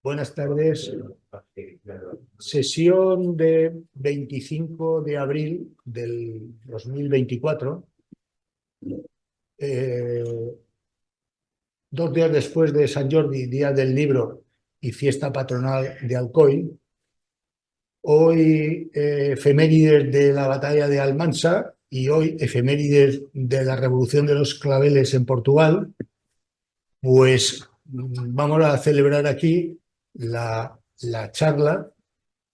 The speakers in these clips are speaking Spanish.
Buenas tardes. Sesión de 25 de abril del 2024, 2 días después de San Jordi, Día del Libro y fiesta patronal de Alcoy. Hoy efemérides de la batalla de Almansa y hoy efemérides de la Revolución de los Claveles en Portugal. Pues vamos a celebrar aquí la charla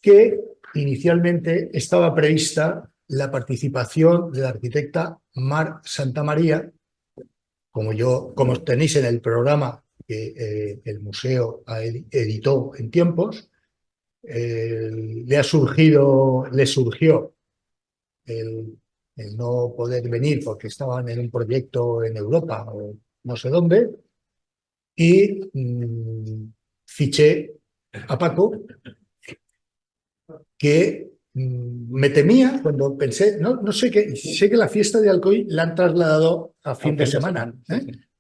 que inicialmente estaba prevista la participación de la arquitecta Mar Santamaría, como tenéis en el programa que el museo editó en tiempos. Le surgió el no poder venir porque estaban en un proyecto en Europa o no sé dónde, y fiché a Paco, que me temía cuando pensé, no sé sé que la fiesta de Alcoy la han trasladado a fin de semana.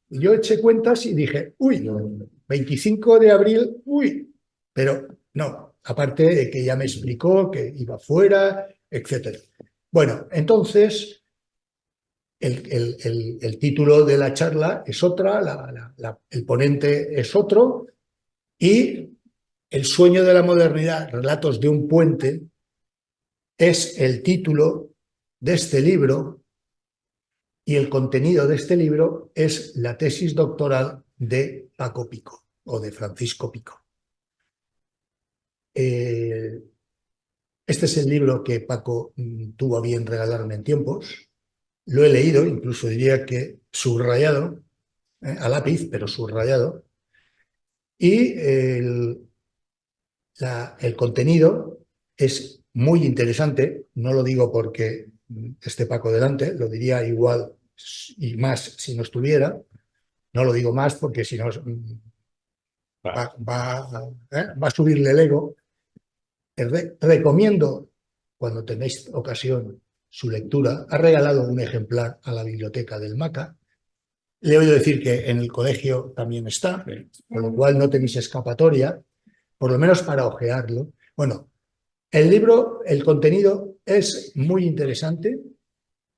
Yo eché cuentas y dije, 25 de abril, pero no, aparte de que ya me explicó que iba fuera, etcétera. Bueno, entonces el título de la charla es otra, el ponente es otro, y El sueño de la modernidad, relatos de un puente, es el título de este libro, y el contenido de este libro es la tesis doctoral de Paco Pico, o de Francisco Pico. Este es el libro que Paco tuvo a bien regalarme en tiempos. Lo he leído, incluso diría que subrayado, a lápiz, pero subrayado. Y el contenido es muy interesante. No lo digo porque esté Paco delante, lo diría igual y más si no estuviera. No lo digo más porque si no va a subirle el ego. Recomiendo, cuando tenéis ocasión, su lectura. Ha regalado un ejemplar a la biblioteca del MACA. Le he oído decir que en el colegio también está, con lo cual no tenéis escapatoria, por lo menos para ojearlo. Bueno, el libro, el contenido es muy interesante,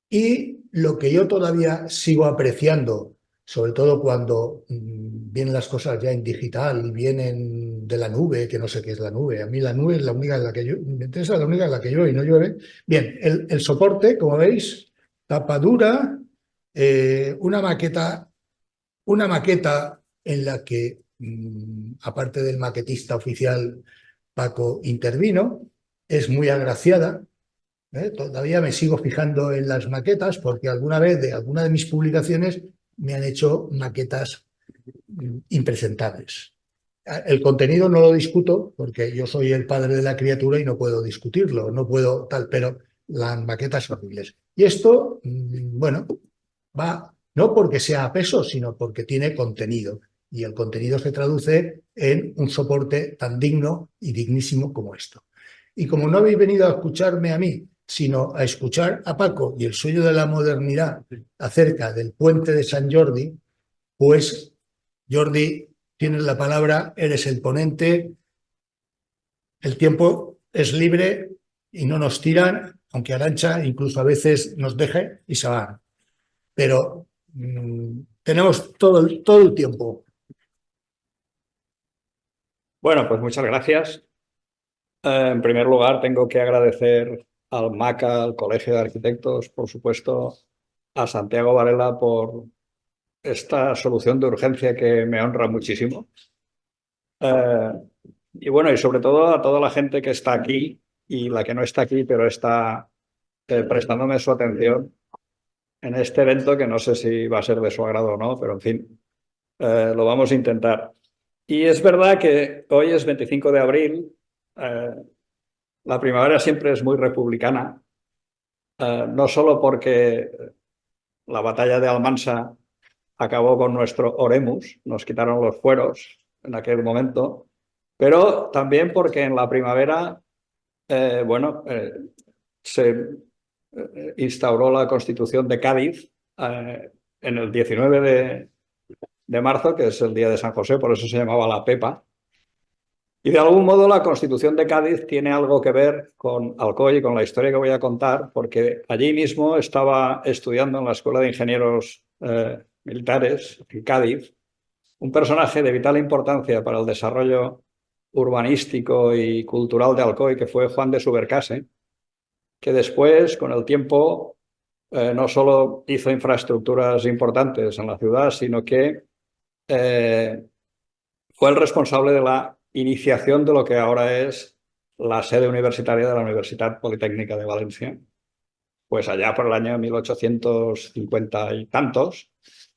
y lo que yo todavía sigo apreciando, sobre todo cuando vienen las cosas ya en digital, vienen de la nube, que no sé qué es la nube. A mí la nube es la única en la que yo, me interesa, la única en la que llueve y no llueve. Bien, el soporte, como veis, tapa dura, una maqueta en la que, aparte del maquetista oficial, Paco intervino. Es muy agraciada. Todavía me sigo fijando en las maquetas porque alguna vez de alguna de mis publicaciones me han hecho maquetas impresentables. El contenido no lo discuto porque yo soy el padre de la criatura y no puedo discutirlo, no puedo tal, pero las maquetas son horribles. Y esto, bueno, va no porque sea a peso, sino porque tiene contenido. Y el contenido se traduce en un soporte tan digno y dignísimo como esto. Y como no habéis venido a escucharme a mí, sino a escuchar a Paco y el sueño de la modernidad acerca del puente de San Jordi, pues, Jordi, tienes la palabra, eres el ponente. El tiempo es libre y no nos tiran, aunque Arantxa incluso a veces nos deje y se va. Pero tenemos todo el tiempo. Bueno, pues muchas gracias. En primer lugar, tengo que agradecer al MACA, al Colegio de Arquitectos, por supuesto, a Santiago Varela por esta solución de urgencia que me honra muchísimo. Y bueno, y sobre todo a toda la gente que está aquí y la que no está aquí, pero está prestándome su atención en este evento que no sé si va a ser de su agrado o no, pero en fin, lo vamos a intentar. Y es verdad que hoy es 25 de abril. La primavera siempre es muy republicana, no solo porque la batalla de Almansa acabó con nuestro Oremus, nos quitaron los fueros en aquel momento, pero también porque en la primavera, se instauró la Constitución de Cádiz en el 19 de marzo, que es el día de San José, por eso se llamaba la Pepa. Y de algún modo la Constitución de Cádiz tiene algo que ver con Alcoy y con la historia que voy a contar, porque allí mismo estaba estudiando en la Escuela de Ingenieros Militares en Cádiz un personaje de vital importancia para el desarrollo urbanístico y cultural de Alcoy, que fue Juan de Subercase, que después, con el tiempo, no solo hizo infraestructuras importantes en la ciudad, sino que fue el responsable de la iniciación de lo que ahora es la sede universitaria de la Universidad Politécnica de Valencia, pues allá por el año 1850 y tantos,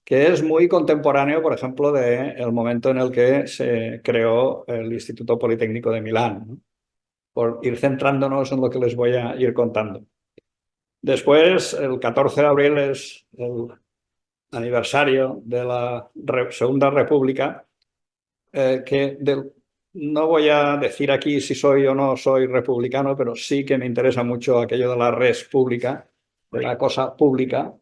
que es muy contemporáneo, por ejemplo, del momento en el que se creó el Instituto Politécnico de Milán, ¿no? Por ir centrándonos en lo que les voy a ir contando. Después, el 14 de abril es el aniversario de la Segunda República, no voy a decir aquí si soy o no soy republicano, pero sí que me interesa mucho aquello de la res pública, de la cosa pública,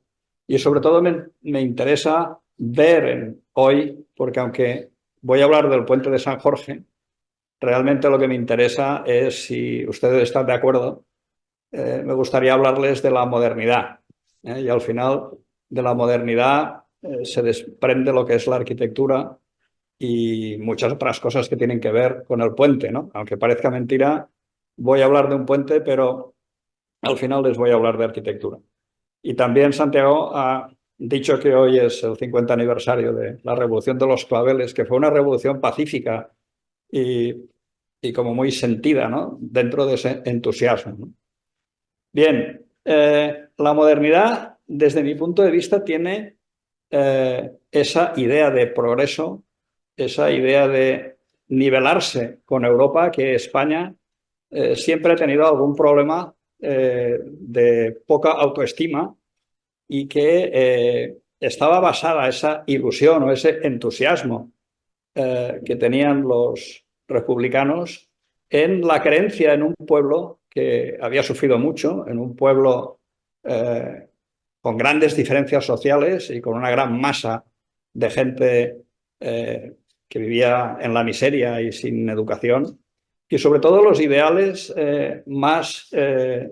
y sobre todo me interesa ver hoy, porque aunque voy a hablar del puente de San Jorge, realmente lo que me interesa es, si ustedes están de acuerdo, me gustaría hablarles de la modernidad. Y al final de la modernidad se desprende lo que es la arquitectura y muchas otras cosas que tienen que ver con el puente, ¿no? Aunque parezca mentira, voy a hablar de un puente, pero al final les voy a hablar de arquitectura. Y también Santiago ha dicho que hoy es el 50 aniversario de la Revolución de los Claveles, que fue una revolución pacífica y, y como muy sentida, ¿no? Dentro de ese entusiasmo, ¿no? Bien, la modernidad, desde mi punto de vista, tiene esa idea de progreso, esa idea de nivelarse con Europa, que España siempre ha tenido algún problema de poca autoestima y que estaba basada esa ilusión o ese entusiasmo que tenían los republicanos en la creencia en un pueblo que había sufrido mucho, en un pueblo con grandes diferencias sociales y con una gran masa de gente que vivía en la miseria y sin educación. Y sobre todo los ideales más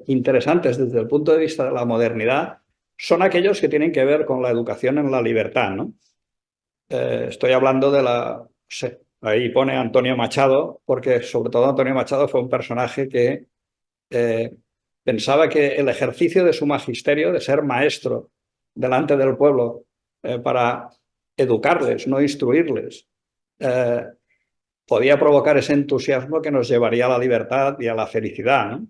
interesantes desde el punto de vista de la modernidad son aquellos que tienen que ver con la educación en la libertad, ¿no? Estoy hablando de ahí pone Antonio Machado, porque sobre todo Antonio Machado fue un personaje que pensaba que el ejercicio de su magisterio, de ser maestro delante del pueblo para educarles, no instruirles, podía provocar ese entusiasmo que nos llevaría a la libertad y a la felicidad, ¿no?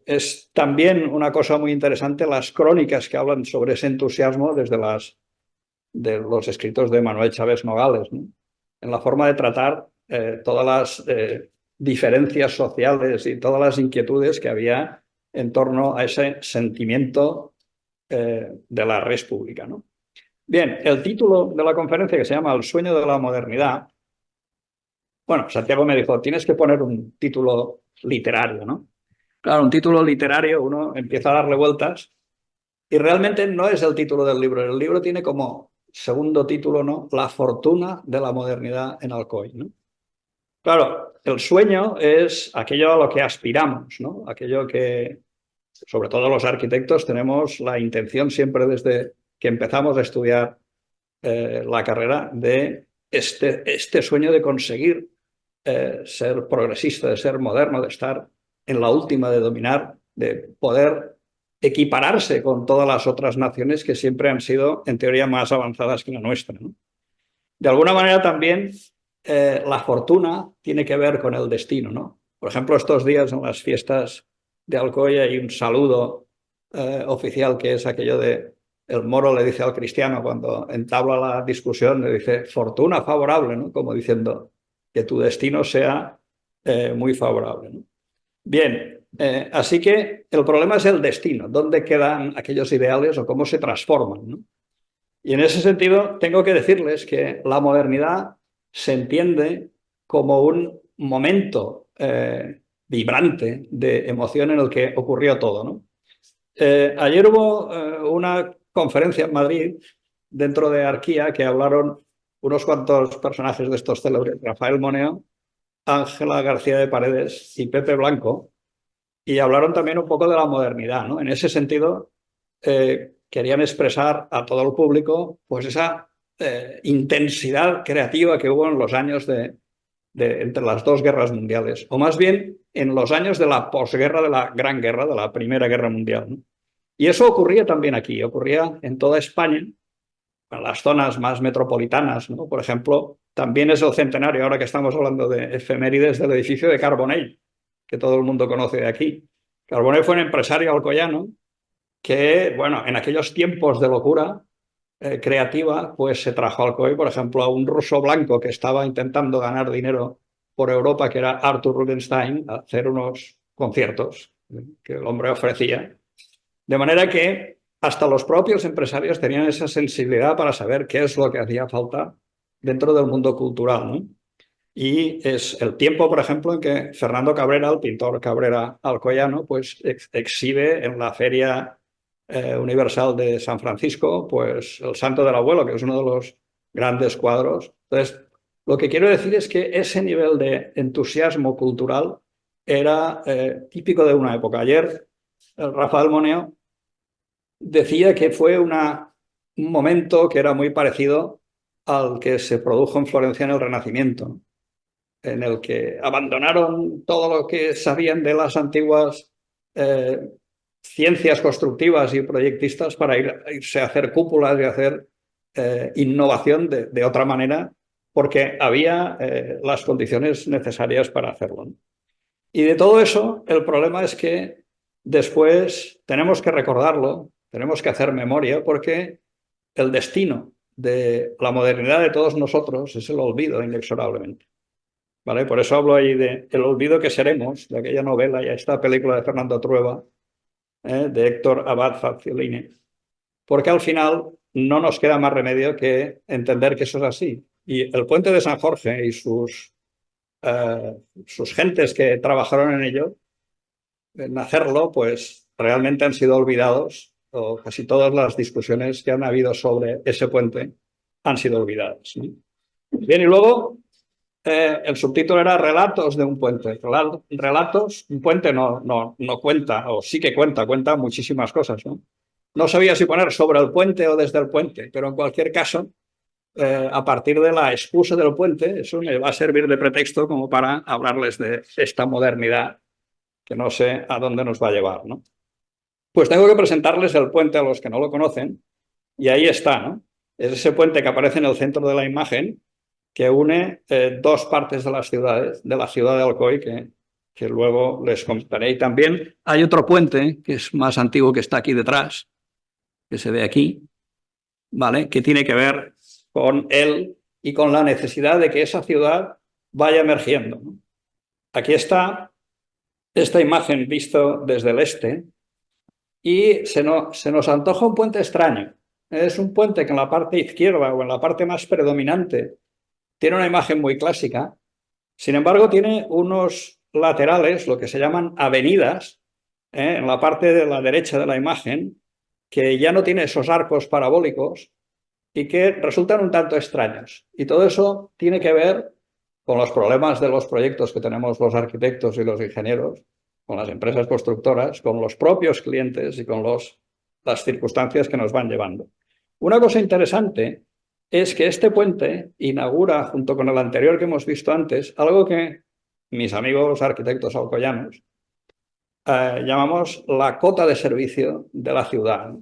Es también una cosa muy interesante las crónicas que hablan sobre ese entusiasmo desde de los escritos de Manuel Chávez Nogales, ¿no? En la forma de tratar todas las diferencias sociales y todas las inquietudes que había en torno a ese sentimiento de la res pública, ¿no? Bien, el título de la conferencia, que se llama El sueño de la modernidad, bueno, Santiago me dijo, tienes que poner un título literario, ¿no? Claro, un título literario, uno empieza a darle vueltas y realmente no es el título del libro. El libro tiene como segundo título, ¿no? La fortuna de la modernidad en Alcoy, ¿no? Claro, el sueño es aquello a lo que aspiramos, ¿no? Aquello que, sobre todo los arquitectos, tenemos la intención siempre desde que empezamos a estudiar la carrera de este sueño de conseguir ser progresista, de ser moderno, de estar en la última, de dominar, de poder equipararse con todas las otras naciones que siempre han sido, en teoría, más avanzadas que la nuestra, ¿no? De alguna manera también la fortuna tiene que ver con el destino, ¿no? Por ejemplo, estos días en las fiestas de Alcoy hay un saludo oficial que es aquello de el moro le dice al cristiano cuando entabla la discusión, le dice fortuna favorable, ¿no? Como diciendo que tu destino sea muy favorable, ¿no? Bien, así que el problema es el destino, dónde quedan aquellos ideales o cómo se transforman, ¿no? Y en ese sentido tengo que decirles que la modernidad se entiende como un momento vibrante de emoción en el que ocurrió todo, ¿no? Ayer hubo una conferencia en Madrid dentro de Arquía que hablaron unos cuantos personajes de estos célebres, Rafael Moneo Ángela García de Paredes y Pepe Blanco, y hablaron también un poco de la modernidad, ¿no? En ese sentido, querían expresar a todo el público pues esa intensidad creativa que hubo en los años entre las dos guerras mundiales, o más bien en los años de la posguerra de la Gran Guerra, de la Primera Guerra Mundial, ¿no? Y eso ocurría también aquí, ocurría en toda España, en las zonas más metropolitanas, ¿no? Por ejemplo, también es el centenario, ahora que estamos hablando de efemérides, del edificio de Carbonell, que todo el mundo conoce de aquí. Carbonell fue un empresario alcoyano que, bueno, en aquellos tiempos de locura creativa, pues se trajo al COI, por ejemplo, a un ruso blanco que estaba intentando ganar dinero por Europa, que era Arthur Rubinstein, a hacer unos conciertos que el hombre ofrecía. De manera que hasta los propios empresarios tenían esa sensibilidad para saber qué es lo que hacía falta dentro del mundo cultural, ¿no? Y es el tiempo, por ejemplo, en que Fernando Cabrera, el pintor Cabrera alcoyano, pues exhibe en la Feria Universal de San Francisco, pues El Santo del Abuelo, que es uno de los grandes cuadros. Entonces, lo que quiero decir es que ese nivel de entusiasmo cultural era típico de una época. Ayer, Rafael Moneo decía que fue un momento que era muy parecido al que se produjo en Florencia en el Renacimiento, ¿no? En el que abandonaron todo lo que sabían de las antiguas ciencias constructivas y proyectistas para irse a hacer cúpulas y hacer innovación de otra manera, porque había las condiciones necesarias para hacerlo, ¿no? Y de todo eso, el problema es que después tenemos que recordarlo, tenemos que hacer memoria, porque el destino de la modernidad de todos nosotros es el olvido, inexorablemente. ¿Vale? Por eso hablo ahí de El olvido que seremos, de aquella novela y esta película de Fernando Trueba, de Héctor Abad Facioline, porque al final no nos queda más remedio que entender que eso es así. Y el puente de San Jorge y sus gentes que trabajaron en ello, en hacerlo, pues realmente han sido olvidados, o casi todas las discusiones que han habido sobre ese puente han sido olvidadas, ¿no? Bien, y luego el subtítulo era Relatos de un puente. Relatos, un puente no cuenta, o sí que cuenta muchísimas cosas, ¿no? No sabía si poner sobre el puente o desde el puente, pero en cualquier caso, a partir de la excusa del puente, eso me va a servir de pretexto como para hablarles de esta modernidad que no sé a dónde nos va a llevar, ¿no? Pues tengo que presentarles el puente a los que no lo conocen, y ahí está, ¿no? Es ese puente que aparece en el centro de la imagen, que une dos partes de las ciudades, de la ciudad de Alcoy, que luego les comentaré. Y también hay otro puente, que es más antiguo, que está aquí detrás, que se ve aquí, ¿vale? Que tiene que ver con él y con la necesidad de que esa ciudad vaya emergiendo, ¿no? Aquí está esta imagen visto desde el este, y se nos antoja un puente extraño. Es un puente que en la parte izquierda o en la parte más predominante tiene una imagen muy clásica. Sin embargo, tiene unos laterales, lo que se llaman avenidas, en la parte de la derecha de la imagen, que ya no tiene esos arcos parabólicos y que resultan un tanto extraños. Y todo eso tiene que ver con los problemas de los proyectos que tenemos los arquitectos y los ingenieros, con las empresas constructoras, con los propios clientes y con las circunstancias que nos van llevando. Una cosa interesante es que este puente inaugura, junto con el anterior que hemos visto antes, algo que mis amigos arquitectos alcoyanos llamamos la cota de servicio de la ciudad,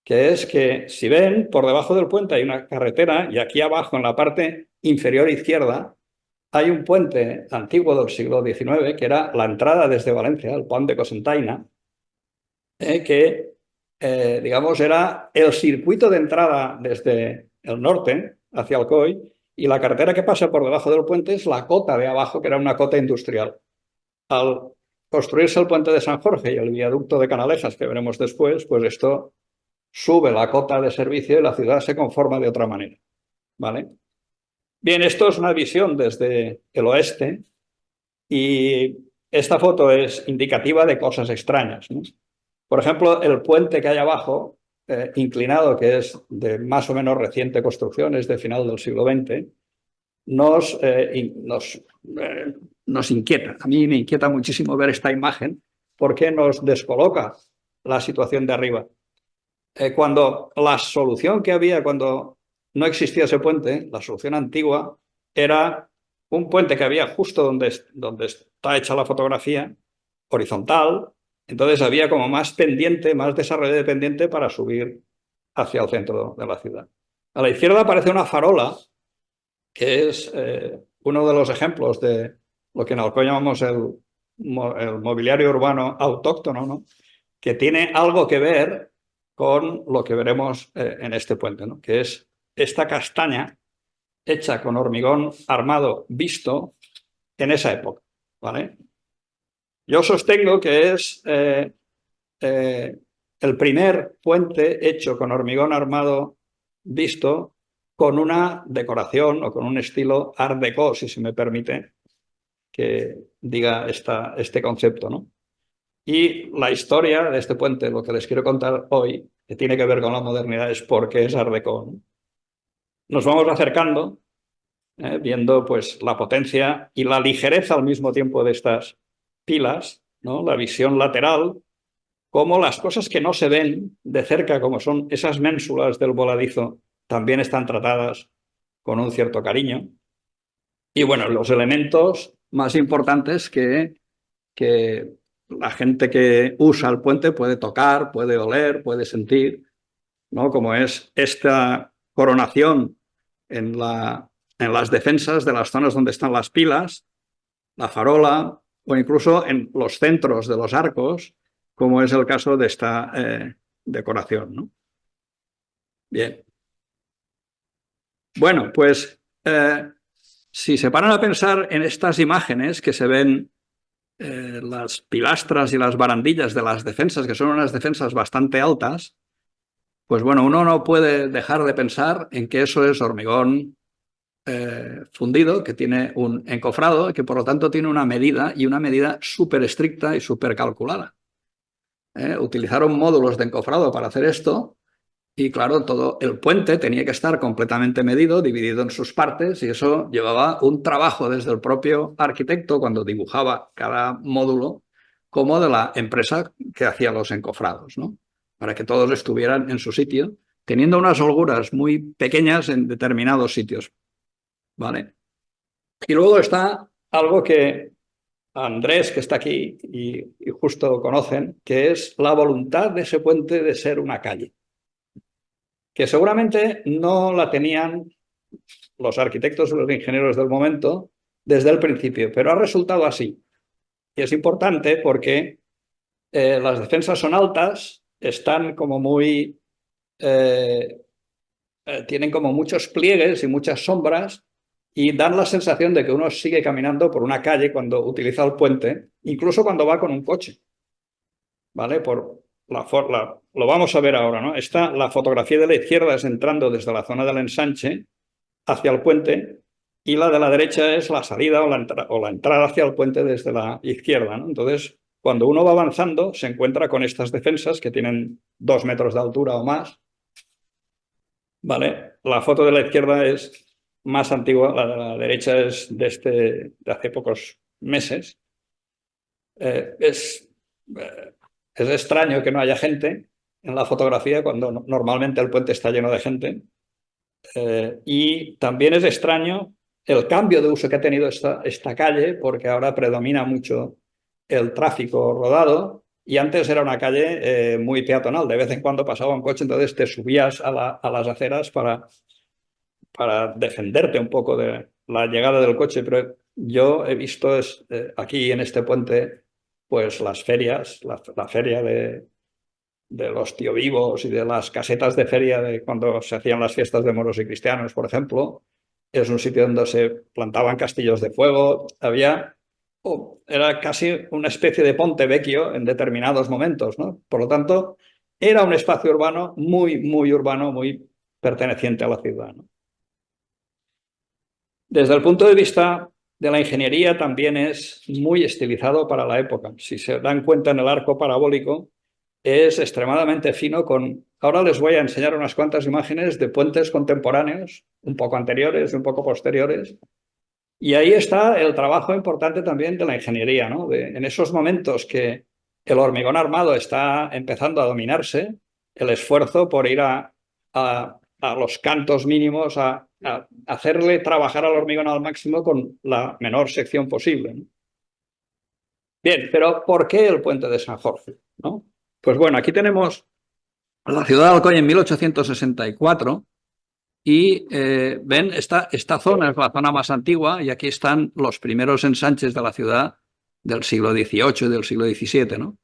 que es que, si ven, por debajo del puente hay una carretera, y aquí abajo, en la parte inferior izquierda, hay un puente antiguo del siglo XIX, que era la entrada desde Valencia, el Pont de Cocentaina, que, digamos, era el circuito de entrada desde el norte hacia Alcoy, y la carretera que pasa por debajo del puente es la cota de abajo, que era una cota industrial. Al construirse el puente de San Jorge y el viaducto de Canalejas, que veremos después, pues esto sube la cota de servicio y la ciudad se conforma de otra manera, ¿vale? Bien, esto es una visión desde el oeste, y esta foto es indicativa de cosas extrañas, ¿no? Por ejemplo, el puente que hay abajo, inclinado, que es de más o menos reciente construcción, es de final del siglo XX, nos inquieta. A mí me inquieta muchísimo ver esta imagen porque nos descoloca la situación de arriba. Cuando la solución que había cuando no existía ese puente, la solución antigua, era un puente que había justo donde está hecha la fotografía, horizontal. Entonces había como más pendiente, más desarrollo de pendiente para subir hacia el centro de la ciudad. A la izquierda aparece una farola, que es uno de los ejemplos de lo que en Alcoy llamamos el mobiliario urbano autóctono, ¿no? Que tiene algo que ver con lo que veremos en este puente, ¿no? Que es esta castaña hecha con hormigón armado visto en esa época, ¿vale? Yo sostengo que es el primer puente hecho con hormigón armado visto con una decoración o con un estilo art déco, si se me permite que diga este concepto, ¿no? Y la historia de este puente, lo que les quiero contar hoy, que tiene que ver con la modernidad, es por qué es art déco, ¿no? Nos vamos acercando, viendo pues la potencia y la ligereza al mismo tiempo de estas pilas, ¿no? La visión lateral, como las cosas que no se ven de cerca, como son esas ménsulas del voladizo, también están tratadas con un cierto cariño. Y bueno, los elementos más importantes que la gente que usa el puente puede tocar, puede oler, puede sentir, ¿no? Como es esta coronación en las defensas de las zonas donde están las pilas, la farola o incluso en los centros de los arcos, como es el caso de esta decoración, ¿no? Bien. Bueno, pues si se paran a pensar en estas imágenes que se ven, las pilastras y las barandillas de las defensas, que son unas defensas bastante altas, pues bueno, uno no puede dejar de pensar en que eso es hormigón fundido, que tiene un encofrado y que por lo tanto tiene una medida súper estricta y súper calculada. Utilizaron módulos de encofrado para hacer esto y claro, todo el puente tenía que estar completamente medido, dividido en sus partes y eso llevaba un trabajo desde el propio arquitecto cuando dibujaba cada módulo como de la empresa que hacía los encofrados, ¿no? Para que todos estuvieran en su sitio, teniendo unas holguras muy pequeñas en determinados sitios, ¿vale? Y luego está algo que Andrés, que está aquí y justo conocen, que es la voluntad de ese puente de ser una calle, que seguramente no la tenían los arquitectos o los ingenieros del momento desde el principio, pero ha resultado así. Y es importante porque las defensas son altas, están como muy... tienen como muchos pliegues y muchas sombras y dan la sensación de que uno sigue caminando por una calle cuando utiliza el puente, incluso cuando va con un coche, ¿vale? Lo vamos a ver ahora, ¿no? La fotografía de la izquierda es entrando desde la zona del ensanche hacia el puente y la de la derecha es la salida o la entrada hacia el puente desde la izquierda, ¿no? Entonces, cuando uno va avanzando, se encuentra con estas defensas que tienen 2 metros de altura o más, ¿vale? La foto de la izquierda es más antigua, la de la derecha es de hace pocos meses. Es extraño que no haya gente en la fotografía cuando normalmente el puente está lleno de gente. Y también es extraño el cambio de uso que ha tenido esta calle, porque ahora predomina mucho el tráfico rodado y antes era una calle muy peatonal. De vez en cuando pasaba un coche, entonces te subías a las aceras para defenderte un poco de la llegada del coche. Pero yo he visto aquí en este puente pues las ferias, la feria de los tío vivos y de las casetas de feria de cuando se hacían las fiestas de moros y cristianos, por ejemplo. Es un sitio donde se plantaban castillos de fuego. Era casi una especie de Ponte Vecchio en determinados momentos, ¿no? Por lo tanto, era un espacio urbano muy, muy urbano, muy perteneciente a la ciudad, ¿no? Desde el punto de vista de la ingeniería también es muy estilizado para la época. Si se dan cuenta en el arco parabólico, es extremadamente fino Ahora les voy a enseñar unas cuantas imágenes de puentes contemporáneos, un poco anteriores y un poco posteriores, Y ahí está el trabajo importante también de la ingeniería, ¿no? En esos momentos que el hormigón armado está empezando a dominarse, el esfuerzo por ir a los cantos mínimos, a hacerle trabajar al hormigón al máximo con la menor sección posible, ¿no? Bien, pero ¿por qué el puente de San Jorge? ¿No? Pues bueno, aquí tenemos la ciudad de Alcoy en 1864 y ven, esta zona es la zona más antigua y aquí están los primeros ensanches de la ciudad del siglo XVIII y del siglo XVII, ¿no?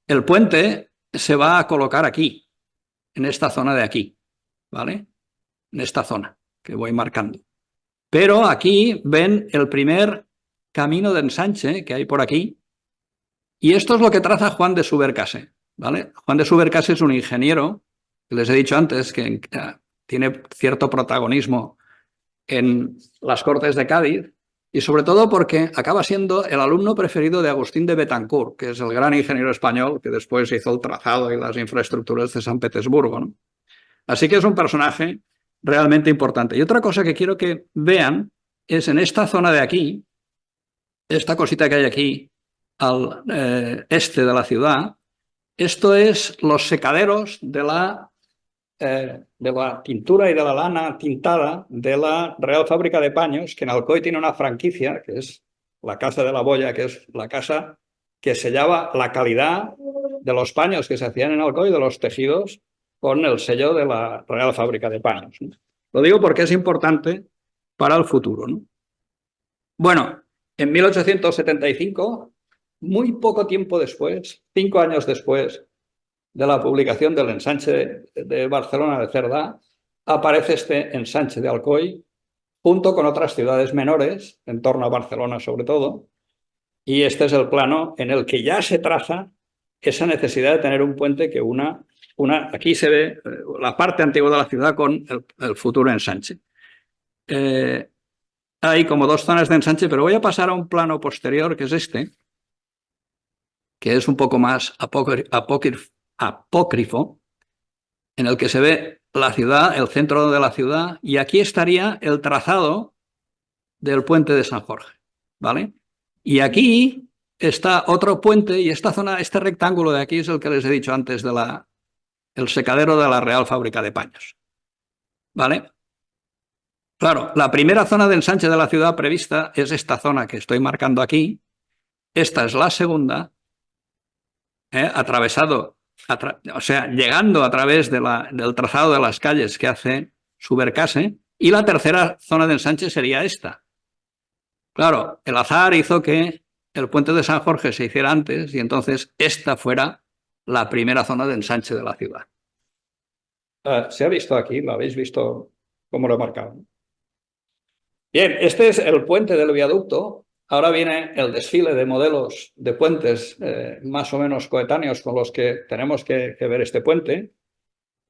El puente se va a colocar aquí, en esta zona de aquí, ¿vale? En esta zona que voy marcando. Pero aquí ven el primer camino de ensanche que hay por aquí y esto es lo que traza Juan de Subercase, ¿vale? Juan de Subercase es un ingeniero, que les he dicho antes, que tiene cierto protagonismo en las Cortes de Cádiz y sobre todo porque acaba siendo el alumno preferido de Agustín de Betancourt, que es el gran ingeniero español que después hizo el trazado y las infraestructuras de San Petersburgo, ¿no? Así que es un personaje realmente importante. Y otra cosa que quiero que vean es en esta zona de aquí, esta cosita que hay aquí al este de la ciudad, esto es los secaderos de la tintura y de la lana tintada de la Real Fábrica de Paños, que en Alcoy tiene una franquicia, que es la Casa de la Boya, que es la casa que sellaba la calidad de los paños que se hacían en Alcoy, de los tejidos, con el sello de la Real Fábrica de Paños, ¿no? Lo digo porque es importante para el futuro, ¿no? Bueno, en 1875, muy poco tiempo después, 5 años después de la publicación del ensanche de Barcelona de Cerdá, aparece este ensanche de Alcoy junto con otras ciudades menores, en torno a Barcelona sobre todo, y este es el plano en el que ya se traza esa necesidad de tener un puente que aquí se ve la parte antigua de la ciudad con el futuro ensanche. Hay como 2 zonas de ensanche, pero voy a pasar a un plano posterior, que es este, que es un poco más apócrifo, en el que se ve la ciudad, el centro de la ciudad, y aquí estaría el trazado del puente de San Jorge, ¿vale? Y aquí está otro puente y esta zona, este rectángulo de aquí es el que les he dicho antes el secadero de la Real Fábrica de Paños, ¿vale? Claro, la primera zona de ensanche de la ciudad prevista es esta zona que estoy marcando aquí. Esta es la segunda, o sea, llegando a través del trazado de las calles que hace Subercase, y la tercera zona de ensanche sería esta. Claro, el azar hizo que el puente de San Jorge se hiciera antes y entonces esta fuera la primera zona de ensanche de la ciudad. ¿Se ha visto aquí? ¿Lo habéis visto cómo lo he marcado? Bien, este es el puente del viaducto. Ahora viene el desfile de modelos de puentes más o menos coetáneos con los que tenemos que ver este puente.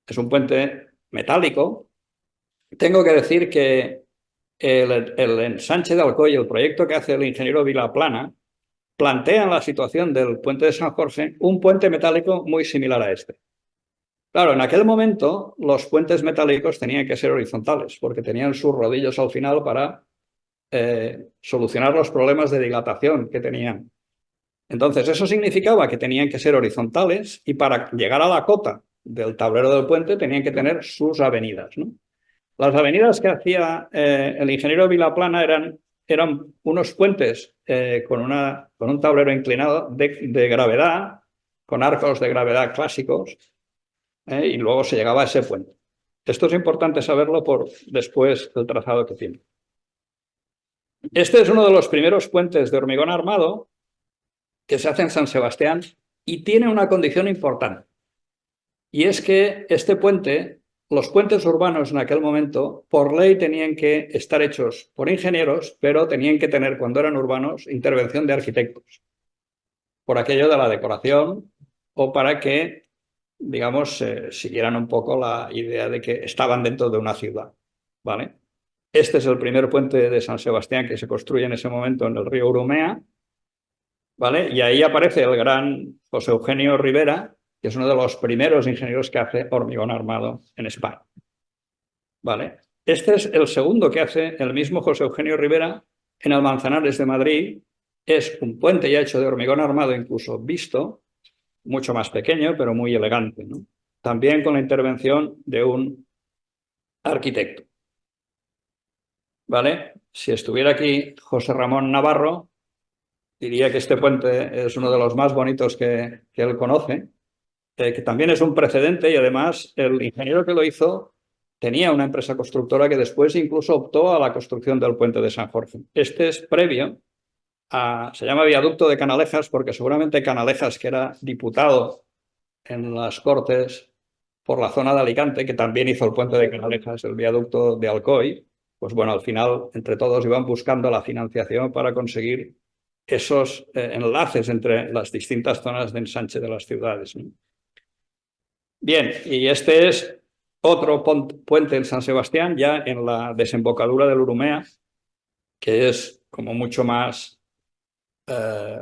Es un puente metálico. Tengo que decir que el ensanche de Alcoy, el proyecto que hace el ingeniero Vilaplana, plantea en la situación del puente de San Jorge un puente metálico muy similar a este. Claro, en aquel momento los puentes metálicos tenían que ser horizontales porque tenían sus rodillos al final para solucionar los problemas de dilatación que tenían. Entonces, eso significaba que tenían que ser horizontales y para llegar a la cota del tablero del puente tenían que tener sus avenidas, ¿no? Las avenidas que hacía el ingeniero Vilaplana eran unos puentes con un tablero inclinado de gravedad, con arcos de gravedad clásicos, y luego se llegaba a ese puente. Esto es importante saberlo por después del trazado que tiene. Este es uno de los primeros puentes de hormigón armado que se hace en San Sebastián y tiene una condición importante. Y es que este puente, los puentes urbanos en aquel momento, por ley tenían que estar hechos por ingenieros, pero tenían que tener, cuando eran urbanos, intervención de arquitectos, por aquello de la decoración o para que, digamos, siguieran un poco la idea de que estaban dentro de una ciudad, ¿vale? Este es el primer puente de San Sebastián que se construye en ese momento en el río Urumea, ¿vale? Y ahí aparece el gran José Eugenio Rivera, que es uno de los primeros ingenieros que hace hormigón armado en España, ¿vale? Este es el segundo que hace el mismo José Eugenio Rivera, que es uno de los primeros ingenieros que hace hormigón armado en España, ¿vale? Este es el segundo que hace el mismo José Eugenio Rivera, que es uno de los primeros ingenieros que hace hormigón armado en España, ¿vale? en el Manzanares de Madrid es un puente ya hecho de hormigón armado, incluso visto, mucho más pequeño, pero muy elegante, ¿no? También con la intervención de un arquitecto, ¿vale? Si estuviera aquí José Ramón Navarro, diría que este puente es uno de los más bonitos que él conoce, que también es un precedente y además el ingeniero que lo hizo tenía una empresa constructora que después incluso optó a la construcción del puente de San Jorge. Este es previo se llama viaducto de Canalejas porque seguramente Canalejas, que era diputado en las Cortes por la zona de Alicante, que también hizo el puente de Canalejas, el viaducto de Alcoy, pues bueno, al final entre todos iban buscando la financiación para conseguir esos enlaces entre las distintas zonas de ensanche de las ciudades, ¿no? Bien, y este es otro puente en San Sebastián, ya en la desembocadura del Urumea, que es como mucho más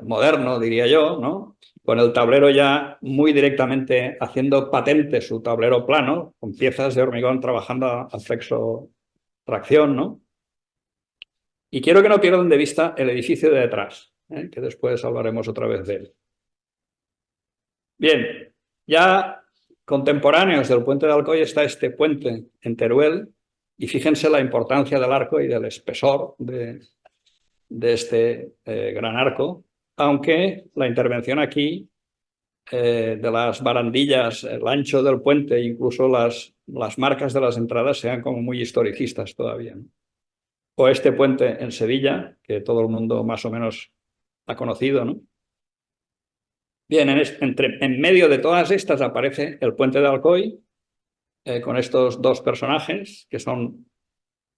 moderno, diría yo, ¿no? Con el tablero ya muy directamente haciendo patente su tablero plano, con piezas de hormigón trabajando a flexo tracción, ¿no? Y quiero que no pierdan de vista el edificio de detrás, que después hablaremos otra vez de él. Bien, ya contemporáneos del puente de Alcoy está este puente en Teruel, y fíjense la importancia del arco y del espesor de este gran arco, aunque la intervención aquí de las barandillas, el ancho del puente, incluso las marcas de las entradas sean como muy historicistas todavía, ¿no? O este puente en Sevilla, que todo el mundo más o menos ha conocido, ¿no? Bien, en medio de todas estas aparece el puente de Alcoy, con estos dos personajes, que son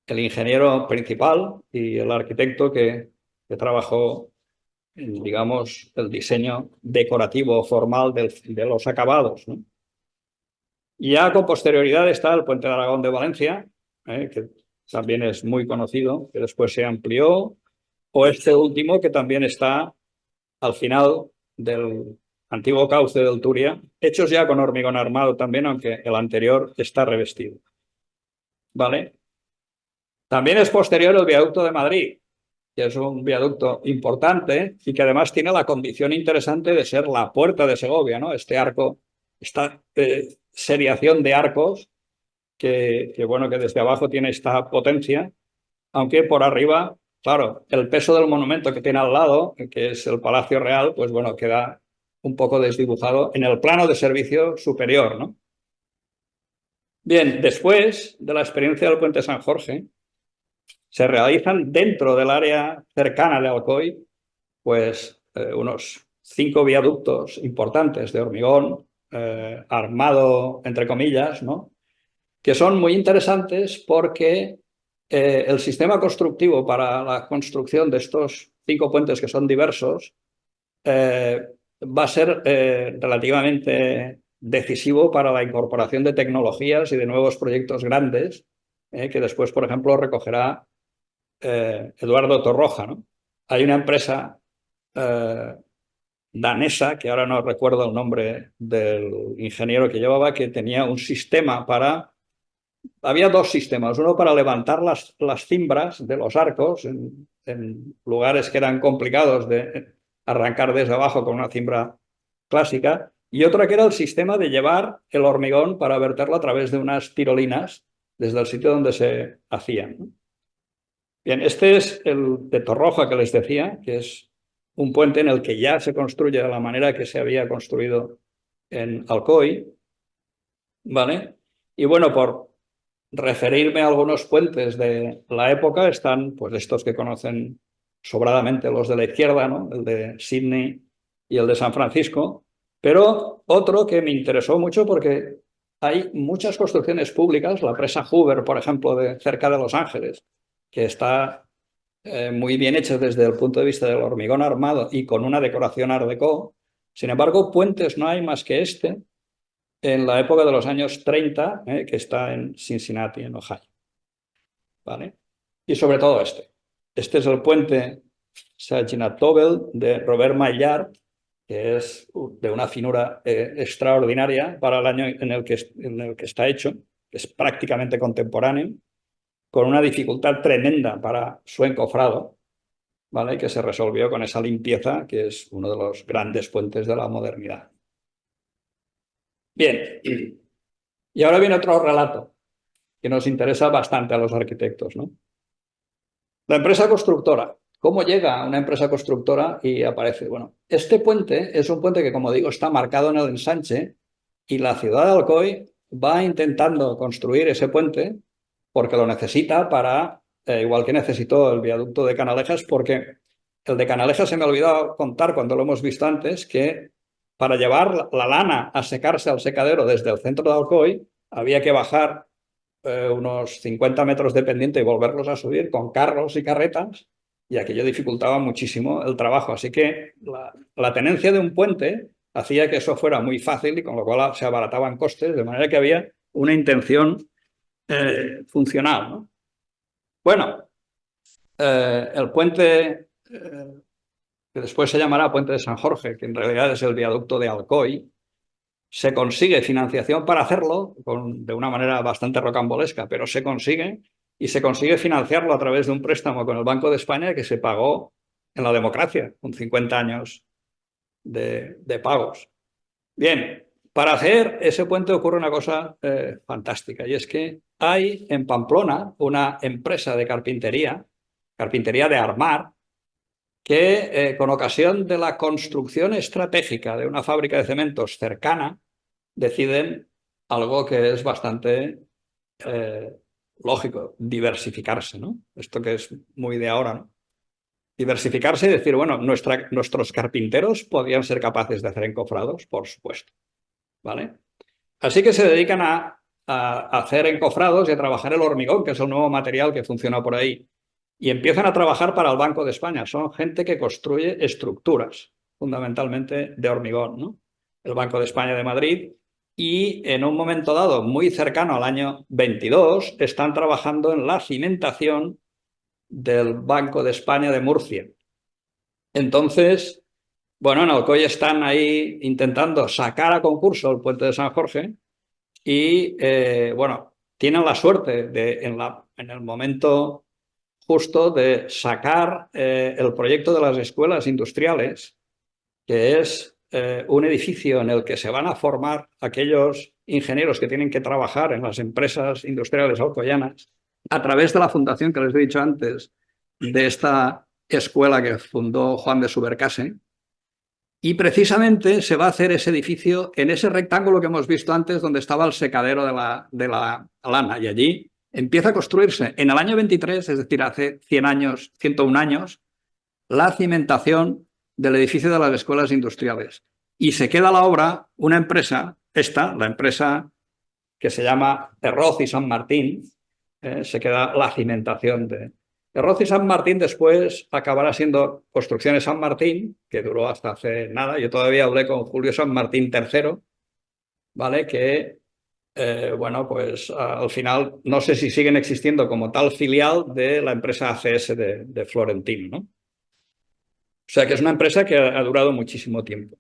el ingeniero principal y el arquitecto que trabajó en, digamos, el diseño decorativo formal de los acabados, ¿no? Y ya con posterioridad está el puente de Aragón de Valencia, que también es muy conocido, que después se amplió, o este último que también está al final del antiguo cauce del Turia, hechos ya con hormigón armado también, aunque el anterior está revestido, ¿vale? También es posterior el viaducto de Madrid, que es un viaducto importante y que además tiene la condición interesante de ser la puerta de Segovia, ¿no? Este arco, esta seriación de arcos bueno, que desde abajo tiene esta potencia, aunque por arriba, claro, el peso del monumento que tiene al lado, que es el Palacio Real, pues bueno, queda un poco desdibujado en el plano de servicio superior, ¿no? Bien, después de la experiencia del Puente San Jorge, se realizan dentro del área cercana de Alcoy, pues unos 5 viaductos importantes de hormigón, armado, entre comillas, ¿no? Que son muy interesantes porque el sistema constructivo para la construcción de estos 5 puentes que son diversos va a ser relativamente decisivo para la incorporación de tecnologías y de nuevos proyectos grandes que después, por ejemplo, recogerá Eduardo Torroja, ¿no? Hay una empresa eh, danesa, que ahora no recuerdo el nombre del ingeniero que llevaba, que tenía un sistema para... Había dos sistemas, uno para levantar las cimbras de los arcos en lugares que eran complicados de arrancar desde abajo con una cimbra clásica, y otro que era el sistema de llevar el hormigón para verterlo a través de unas tirolinas desde el sitio donde se hacían, ¿no? Bien, este es el de Torroja que les decía, que es un puente en el que ya se construye de la manera que se había construido en Alcoy, ¿vale? Y bueno, por referirme a algunos puentes de la época, están pues estos que conocen sobradamente los de la izquierda, ¿no? El de Sydney y el de San Francisco, pero otro que me interesó mucho porque hay muchas construcciones públicas, la presa Hoover, por ejemplo, de cerca de Los Ángeles, que está muy bien hecha desde el punto de vista del hormigón armado y con una decoración art déco. Sin embargo, puentes no hay más que este en la época de los años 30, que está en Cincinnati, en Ohio, ¿vale? Y sobre todo este. Este es el puente Saginaw Tobel de Robert Maillard, que es de una finura extraordinaria para el año en el que está hecho, que es prácticamente contemporáneo, con una dificultad tremenda para su encofrado, ¿vale? Que se resolvió con esa limpieza, que es uno de los grandes puentes de la modernidad. Bien, y ahora viene otro relato que nos interesa bastante a los arquitectos, ¿no? La empresa constructora. ¿Cómo llega una empresa constructora y aparece? Bueno, este puente es un puente que, como digo, está marcado en el ensanche y la ciudad de Alcoy va intentando construir ese puente porque lo necesita para, igual que necesitó el viaducto de Canalejas, porque el de Canalejas se me ha olvidado contar cuando lo hemos visto antes, que para llevar la lana a secarse al secadero desde el centro de Alcoy había que bajar unos 50 metros de pendiente y volverlos a subir con carros y carretas, y aquello dificultaba muchísimo el trabajo. Así que la tenencia de un puente hacía que eso fuera muy fácil y con lo cual se abarataban costes, de manera que había una intención funcional, ¿no? Bueno, el puente, que después se llamará Puente de San Jorge, que en realidad es el viaducto de Alcoy, se consigue financiación para hacerlo de una manera bastante rocambolesca, pero se consigue y se consigue financiarlo a través de un préstamo con el Banco de España que se pagó en la democracia, con 50 años de pagos. Bien, para hacer ese puente ocurre una cosa fantástica y es que hay en Pamplona una empresa de carpintería, carpintería de armar, que con ocasión de la construcción estratégica de una fábrica de cementos cercana, deciden algo que es bastante eh, lógico, diversificarse, ¿no? Esto que es muy de ahora, ¿no? Diversificarse y decir, bueno, nuestros carpinteros podían ser capaces de hacer encofrados, por supuesto, ¿vale? Así que se dedican a hacer encofrados y a trabajar el hormigón, que es el nuevo material que funciona por ahí. Y empiezan a trabajar para el Banco de España. Son gente que construye estructuras, fundamentalmente de hormigón, ¿no? El Banco de España de Madrid. Y en un momento dado, muy cercano al año 22, están trabajando en la cimentación del Banco de España de Murcia. Entonces, bueno, en Alcoy están ahí intentando sacar a concurso el puente de San Jorge y, bueno, tienen la suerte de, en el momento justo, de sacar el proyecto de las escuelas industriales, que es un edificio en el que se van a formar aquellos ingenieros que tienen que trabajar en las empresas industriales alcoyanas, a través de la fundación que les he dicho antes, de esta escuela que fundó Juan de Subercase. Y precisamente se va a hacer ese edificio en ese rectángulo que hemos visto antes donde estaba el secadero de la lana. Y allí empieza a construirse en el año 23, es decir, hace 100 años, 101 años, la cimentación del edificio de las escuelas industriales. Y se queda la obra una empresa, la empresa que se llama Herroz y San Martín, se queda la cimentación de... Herroz y San Martín después acabará siendo Construcciones San Martín, que duró hasta hace nada. Yo todavía hablé con Julio San Martín III, ¿vale? Que, bueno, pues al final no sé si siguen existiendo como tal filial de la empresa ACS de Florentino, ¿no? O sea que es una empresa que ha durado muchísimo tiempo.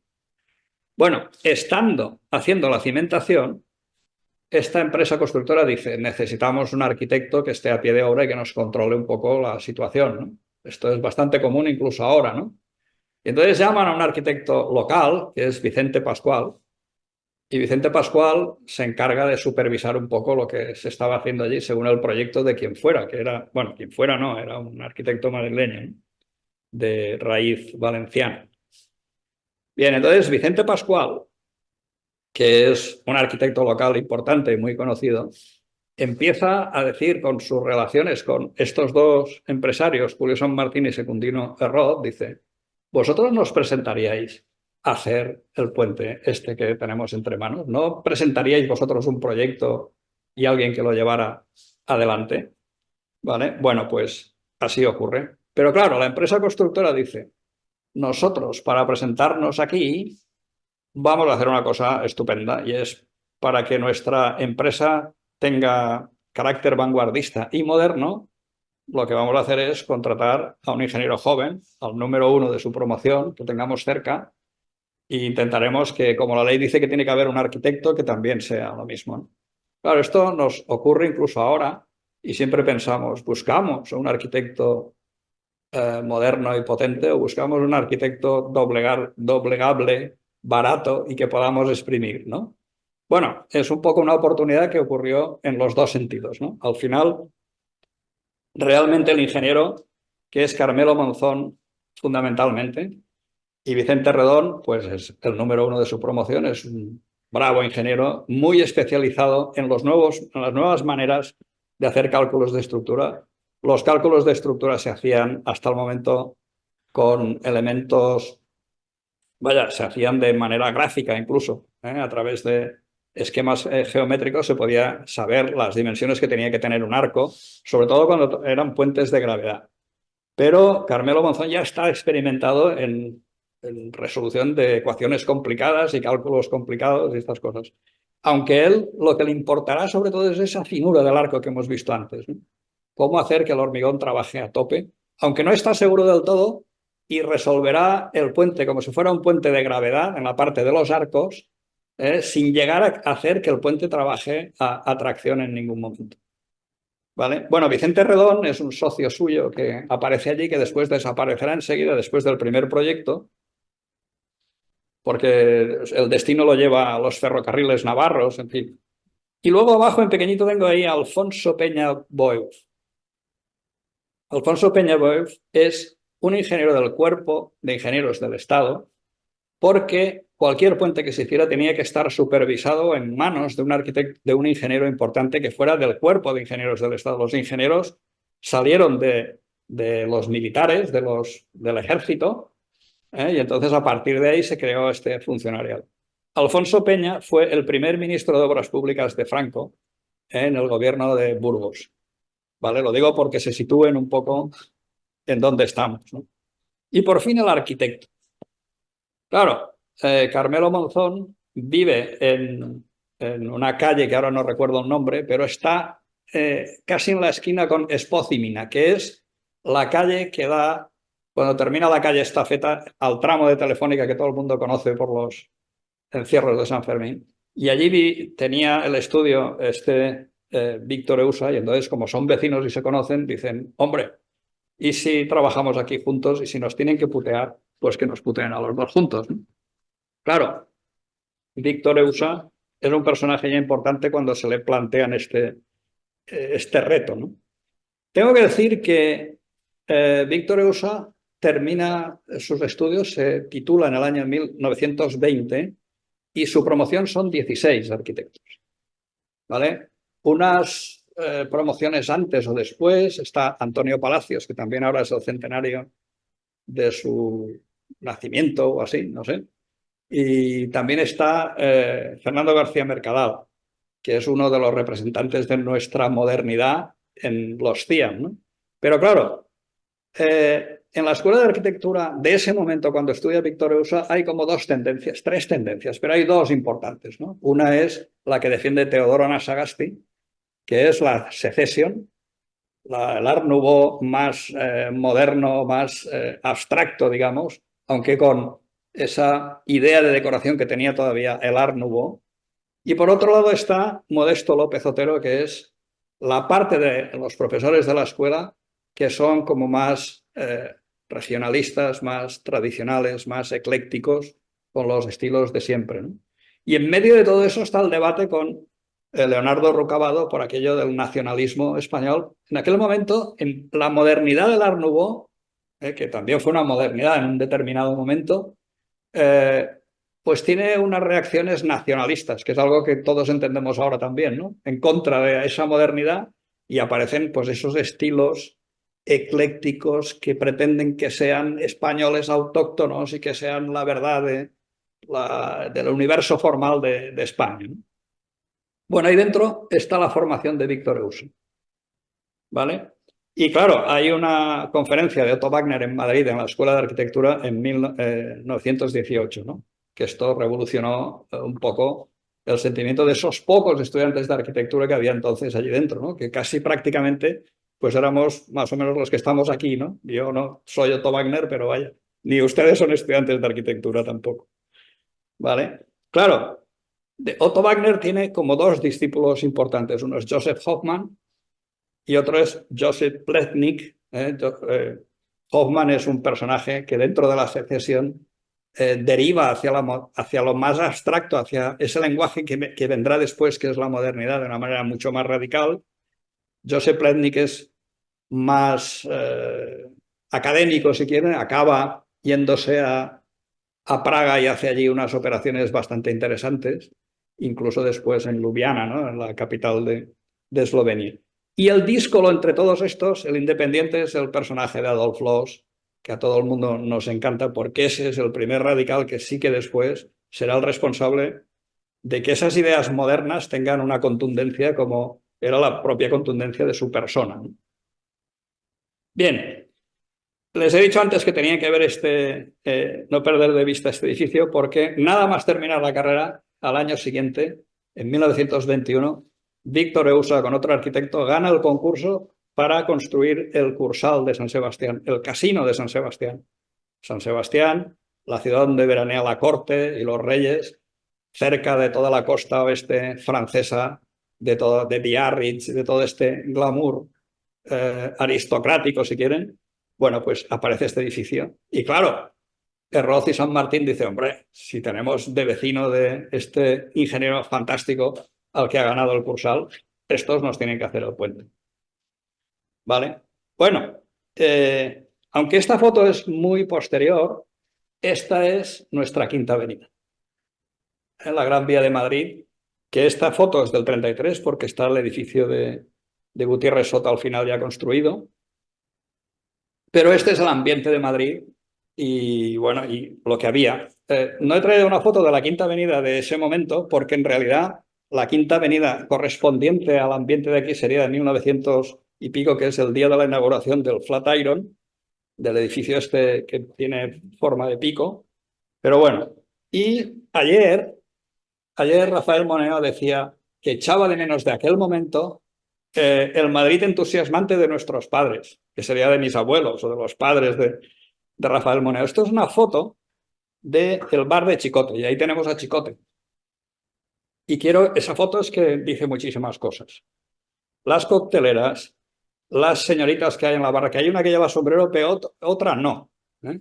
Bueno, estando haciendo la cimentación, esta empresa constructora dice, necesitamos un arquitecto que esté a pie de obra y que nos controle un poco la situación, ¿no? Esto es bastante común incluso ahora, ¿no? Y entonces llaman a un arquitecto local, que es Vicente Pascual, y Vicente Pascual se encarga de supervisar un poco lo que se estaba haciendo allí según el proyecto de quien fuera, que era, bueno, quien fuera no, era un arquitecto madrileño, ¿no? De raíz valenciana. Bien, entonces Vicente Pascual, que es un arquitecto local importante y muy conocido, empieza a decir con sus relaciones con estos dos empresarios, Julio San Martín y Secundino Herroz, dice, vosotros nos presentaríais a hacer el puente este que tenemos entre manos, ¿no presentaríais vosotros un proyecto y alguien que lo llevara adelante? ¿Vale? Bueno, pues así ocurre. Pero claro, la empresa constructora dice, nosotros para presentarnos aquí vamos a hacer una cosa estupenda y es para que nuestra empresa tenga carácter vanguardista y moderno, lo que vamos a hacer es contratar a un ingeniero joven, al número uno de su promoción, que tengamos cerca, e intentaremos que, como la ley dice que tiene que haber un arquitecto, que también sea lo mismo, ¿no? Claro, esto nos ocurre incluso ahora y siempre pensamos, buscamos a un arquitecto moderno y potente, o buscamos un arquitecto doblegable, barato y que podamos exprimir, ¿no? Bueno, es un poco una oportunidad que ocurrió en los dos sentidos, ¿no? Al final, realmente el ingeniero, que es Carmelo Monzón, fundamentalmente, y Vicente Redón, pues es el número uno de su promoción, es un bravo ingeniero muy especializado en en las nuevas maneras de hacer cálculos de estructura. Los cálculos de estructura se hacían hasta el momento con elementos, vaya, se hacían de manera gráfica incluso, a través de esquemas geométricos se podía saber las dimensiones que tenía que tener un arco, sobre todo cuando eran puentes de gravedad. Pero Carmelo Monzón ya está experimentado en resolución de ecuaciones complicadas y cálculos complicados y estas cosas. Aunque él lo que le importará sobre todo es esa finura del arco que hemos visto antes, ¿no? Cómo hacer que el hormigón trabaje a tope, aunque no está seguro del todo, y resolverá el puente como si fuera un puente de gravedad en la parte de los arcos, sin llegar a hacer que el puente trabaje a tracción en ningún momento. ¿Vale? Bueno, Vicente Redón es un socio suyo que aparece allí, que después desaparecerá enseguida, después del primer proyecto, porque el destino lo lleva a los ferrocarriles navarros, en fin. Y luego abajo en pequeñito tengo ahí a Alfonso Peña Boix. Alfonso Peña Boix es un ingeniero del Cuerpo de Ingenieros del Estado, porque cualquier puente que se hiciera tenía que estar supervisado en manos de un arquitecto, de un ingeniero importante que fuera del Cuerpo de Ingenieros del Estado. Los ingenieros salieron de los militares, del ejército, y entonces a partir de ahí se creó este funcionariado. Alfonso Peña fue el primer ministro de Obras Públicas de Franco, en el gobierno de Burgos. ¿Vale? Lo digo porque se sitúen un poco en dónde estamos, ¿no? Y por fin el arquitecto. Claro, Carmelo Monzón vive en una calle que ahora no recuerdo el nombre, pero está casi en la esquina con Espócimina, que es la calle que da, cuando termina la calle Estafeta, al tramo de Telefónica que todo el mundo conoce por los encierros de San Fermín. Y allí tenía el estudio Víctor Eusa, y entonces, como son vecinos y se conocen, dicen, hombre, ¿y si trabajamos aquí juntos? Y si nos tienen que putear, pues que nos puteen a los dos juntos, ¿no? Claro, Víctor Eusa es un personaje ya importante cuando se le plantean este reto, ¿no? Tengo que decir que Víctor Eusa termina sus estudios, se titula en el año 1920 y su promoción son 16 arquitectos, ¿vale? Unas promociones antes o después está Antonio Palacios, que también ahora es el centenario de su nacimiento o así, no sé. Y también está Fernando García Mercadal, que es uno de los representantes de nuestra modernidad en los CIAM, ¿no? Pero claro, en la Escuela de Arquitectura de ese momento, cuando estudia Víctor Eusa, hay como tres tendencias, pero hay dos importantes, ¿no? Una es la que defiende Teodoro Anasagasti, que es la secesión, el Art Nouveau más moderno, más abstracto, digamos, aunque con esa idea de decoración que tenía todavía el Art Nouveau. Y por otro lado está Modesto López Otero, que es la parte de los profesores de la escuela que son como más regionalistas, más tradicionales, más eclécticos, con los estilos de siempre, ¿no? Y en medio de todo eso está el debate con Leonardo Rucabado por aquello del nacionalismo español. En aquel momento, en la modernidad del Art Nouveau, que también fue una modernidad en un determinado momento, eh, pues tiene unas reacciones nacionalistas, que es algo que todos entendemos ahora también, ¿no? En contra de esa modernidad, y aparecen pues esos estilos eclécticos que pretenden que sean españoles autóctonos y que sean la verdad del universo formal de España, ¿no? Bueno, ahí dentro está la formación de Víctor Eusa, ¿vale? Y claro, hay una conferencia de Otto Wagner en Madrid, en la Escuela de Arquitectura, en 1918, ¿no? Que esto revolucionó un poco el sentimiento de esos pocos estudiantes de arquitectura que había entonces allí dentro, ¿no? Que casi prácticamente pues éramos más o menos los que estamos aquí, ¿no? Yo no soy Otto Wagner, pero vaya, ni ustedes son estudiantes de arquitectura tampoco, ¿vale? Claro, Otto Wagner tiene como dos discípulos importantes. Uno es Joseph Hoffmann y otro es Joseph Plotnik. Hoffman es un personaje que dentro de la secesión deriva hacia lo más abstracto, hacia ese lenguaje que vendrá después, que es la modernidad, de una manera mucho más radical. Joseph Pletnik es más académico, si quieren, acaba yéndose a Praga y hace allí unas operaciones bastante interesantes, incluso después en Ljubljana, ¿no? En la capital de Eslovenia. Y el díscolo entre todos estos, el independiente, es el personaje de Adolf Loos, que a todo el mundo nos encanta porque ese es el primer radical que sí que después será el responsable de que esas ideas modernas tengan una contundencia como era la propia contundencia de su persona, ¿no? Bien, les he dicho antes que tenía que ver no perder de vista este edificio porque nada más terminar la carrera, al año siguiente, en 1921, Víctor Eusa con otro arquitecto gana el concurso para construir el Cursal de San Sebastián, el Casino de San Sebastián. San Sebastián, la ciudad donde veranea la corte y los reyes, cerca de toda la costa oeste francesa, de Biarritz, de todo este glamour aristocrático, si quieren. Bueno, pues aparece este edificio. Y claro, Herroz y San Martín dice, hombre, si tenemos de vecino de este ingeniero fantástico al que ha ganado el Cursal, estos nos tienen que hacer el puente. ¿Vale? Bueno, aunque esta foto es muy posterior, esta es nuestra Quinta Avenida, en la Gran Vía de Madrid, que esta foto es del 33 porque está el edificio de Gutiérrez Soto al final ya construido. Pero este es el ambiente de Madrid y bueno, y lo que había. No he traído una foto de la Quinta Avenida de ese momento porque en realidad la Quinta Avenida correspondiente al ambiente de aquí sería de 1900 y pico, que es el día de la inauguración del Flatiron, del edificio este que tiene forma de pico. Pero bueno, y ayer Rafael Moneo decía que echaba de menos de aquel momento el Madrid entusiasmante de nuestros padres, que sería de mis abuelos o de los padres de Rafael Moneo. Esto es una foto del bar de Chicote, y ahí tenemos a Chicote. Y esa foto es que dice muchísimas cosas. Las cocteleras, las señoritas que hay en la barra, que hay una que lleva sombrero, pero otra no, ¿eh?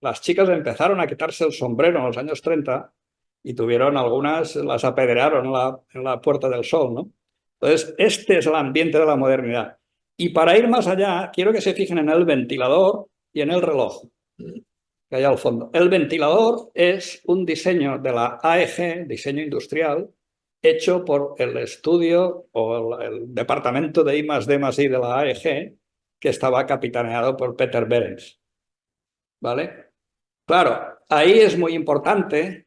Las chicas empezaron a quitarse el sombrero en los años 30 y tuvieron algunas, las apedrearon en la Puerta del Sol, ¿no? Entonces, este es el ambiente de la modernidad. Y para ir más allá, quiero que se fijen en el ventilador y en el reloj que hay al fondo. El ventilador es un diseño de la AEG, diseño industrial, hecho por el estudio o el departamento de I+D+I de la AEG, que estaba capitaneado por Peter Behrens. ¿Vale? Claro, ahí es muy importante.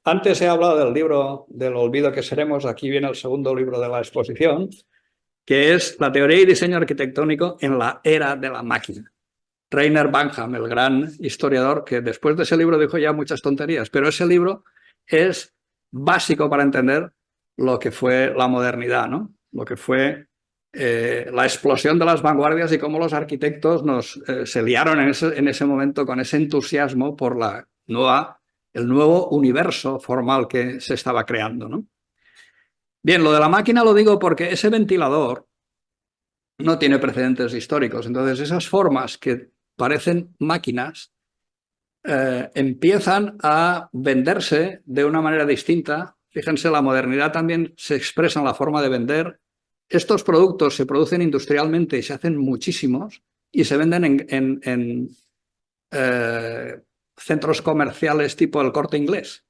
Antes he hablado del libro del olvido que seremos, aquí viene el segundo libro de la exposición, que es La teoría y diseño arquitectónico en la era de la máquina. Rainer Banham, el gran historiador, que después de ese libro dijo ya muchas tonterías, pero ese libro es básico para entender lo que fue la modernidad, ¿no? Lo que fue la explosión de las vanguardias y cómo los arquitectos se liaron en ese momento con ese entusiasmo por el nuevo universo formal que se estaba creando, ¿no? Bien, lo de la máquina lo digo porque ese ventilador no tiene precedentes históricos. Entonces, esas formas que parecen máquinas empiezan a venderse de una manera distinta. Fíjense, la modernidad también se expresa en la forma de vender. Estos productos se producen industrialmente y se hacen muchísimos y se venden en centros comerciales tipo el Corte Inglés,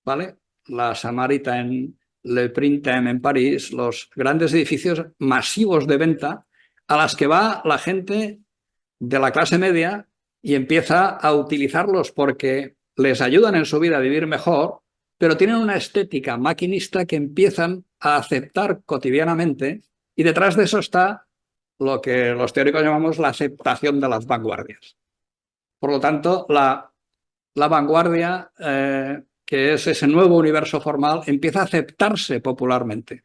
¿vale? La Samarita en Le Printemps en París, los grandes edificios masivos de venta a las que va la gente de la clase media y empieza a utilizarlos porque les ayudan en su vida a vivir mejor, pero tienen una estética maquinista que empiezan a aceptar cotidianamente y detrás de eso está lo que los teóricos llamamos la aceptación de las vanguardias. Por lo tanto, la vanguardia, que es ese nuevo universo formal, empieza a aceptarse popularmente.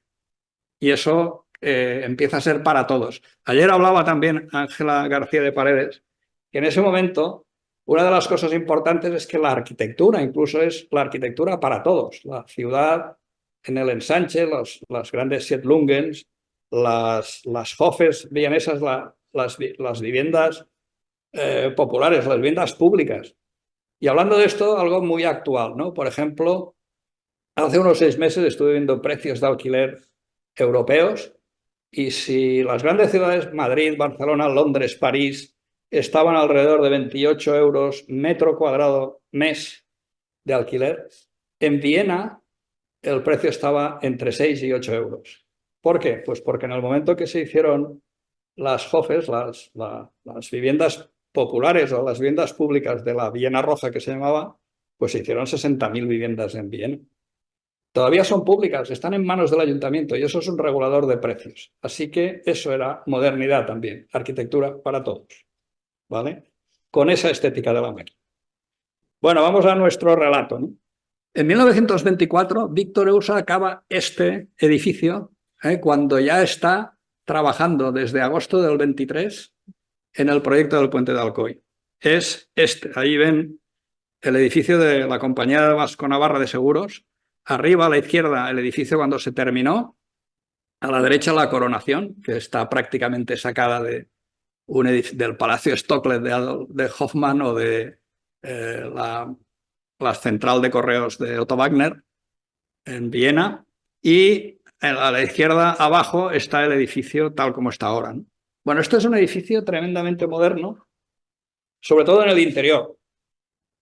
Y eso empieza a ser para todos. Ayer hablaba también Ángela García de Paredes, que en ese momento una de las cosas importantes es que la arquitectura incluso es la arquitectura para todos. La ciudad en el ensanche, las grandes Siedlungens, las Hofes vienesas, las viviendas populares, las viviendas públicas. Y hablando de esto, algo muy actual, ¿no? Por ejemplo, hace unos 6 meses estuve viendo precios de alquiler europeos y si las grandes ciudades, Madrid, Barcelona, Londres, París, estaban alrededor de 28 euros metro cuadrado mes de alquiler, en Viena el precio estaba entre 6 y 8 euros. ¿Por qué? Pues porque en el momento que se hicieron las HOFES, las viviendas populares o las viviendas públicas de la Viena Roja que se llamaba, pues se hicieron 60.000 viviendas en Viena. Todavía son públicas, están en manos del ayuntamiento y eso es un regulador de precios. Así que eso era modernidad también, arquitectura para todos, ¿vale? Con esa estética de la máquina. Bueno, vamos a nuestro relato, ¿no? En 1924, Víctor Eusa acaba este edificio cuando ya está trabajando desde agosto del 23 en el proyecto del puente de Alcoy. Es este, ahí ven el edificio de la Compañía Vasco-Navarra de Seguros, arriba a la izquierda el edificio cuando se terminó, a la derecha la coronación, que está prácticamente sacada del Palacio Stocklet de Hoffmann o de la central de correos de Otto Wagner en Viena, y a la izquierda abajo está el edificio tal como está ahora, ¿no? Bueno, este es un edificio tremendamente moderno, sobre todo en el interior,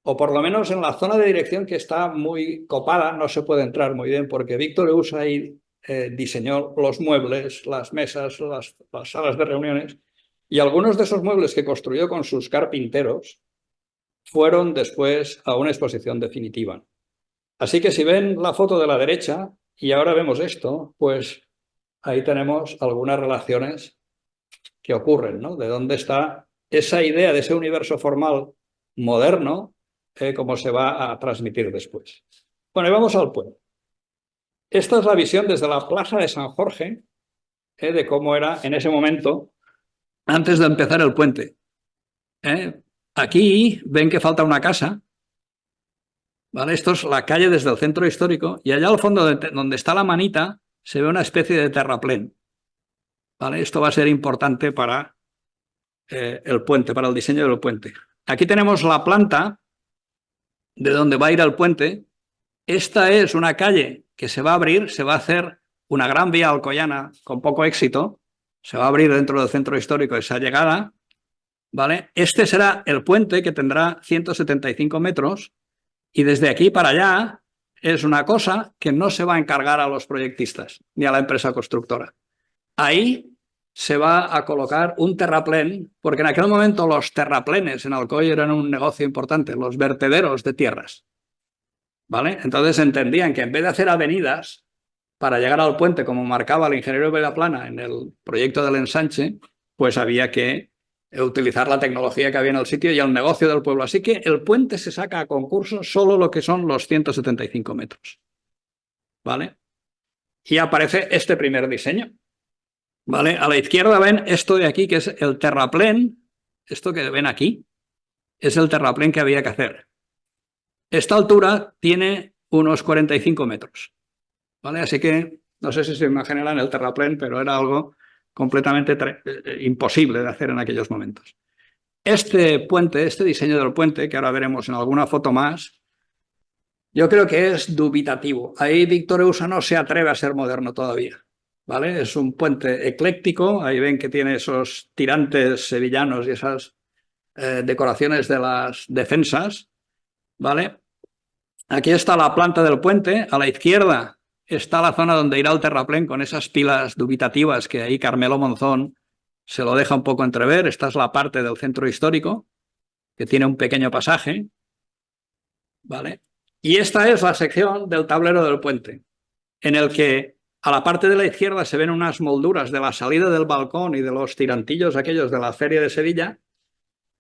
o por lo menos en la zona de dirección que está muy copada, no se puede entrar muy bien porque Víctor Eusa ahí diseñó los muebles, las mesas, las salas de reuniones, y algunos de esos muebles que construyó con sus carpinteros fueron después a una exposición definitiva. Así que si ven la foto de la derecha y ahora vemos esto, pues ahí tenemos algunas relaciones que ocurren, ¿no? De dónde está esa idea de ese universo formal moderno, cómo se va a transmitir después. Bueno, y vamos al puente. Esta es la visión desde la Plaza de San Jorge, de cómo era en ese momento, antes de empezar el puente. Aquí ven que falta una casa, ¿vale? Esto es la calle desde el centro histórico y allá al fondo donde está la manita se ve una especie de terraplén, ¿vale? Esto va a ser importante para el puente, para el diseño del puente. Aquí tenemos la planta de donde va a ir el puente. Esta es una calle que se va a abrir, se va a hacer una gran vía alcoyana con poco éxito, se va a abrir dentro del centro histórico esa llegada, ¿vale? Este será el puente que tendrá 175 metros y desde aquí para allá es una cosa que no se va a encargar a los proyectistas ni a la empresa constructora. Ahí se va a colocar un terraplén, porque en aquel momento los terraplenes en Alcoy eran un negocio importante, los vertederos de tierras, ¿vale? Entonces entendían que en vez de hacer avenidas para llegar al puente, como marcaba el ingeniero Vilaplana en el proyecto del ensanche, pues había que utilizar la tecnología que había en el sitio y el negocio del pueblo. Así que el puente se saca a concurso solo lo que son los 175 metros, ¿vale? Y aparece este primer diseño, ¿vale? A la izquierda ven esto de aquí, que es el terraplén. Esto que ven aquí es el terraplén que había que hacer. Esta altura tiene unos 45 metros, ¿vale? Así que no sé si se imaginarán el terraplén, pero era algo completamente imposible de hacer en aquellos momentos. Este puente, este diseño del puente, que ahora veremos en alguna foto más, yo creo que es dubitativo. Ahí Víctor Eusa no se atreve a ser moderno todavía, ¿vale? Es un puente ecléctico, ahí ven que tiene esos tirantes sevillanos y esas decoraciones de las defensas, ¿vale? Aquí está la planta del puente, a la izquierda está la zona donde irá el terraplén con esas pilas dubitativas que ahí Carmelo Monzón se lo deja un poco entrever. Esta es la parte del centro histórico, que tiene un pequeño pasaje, ¿vale? Y esta es la sección del tablero del puente, en el que a la parte de la izquierda se ven unas molduras de la salida del balcón y de los tirantillos aquellos de la Feria de Sevilla,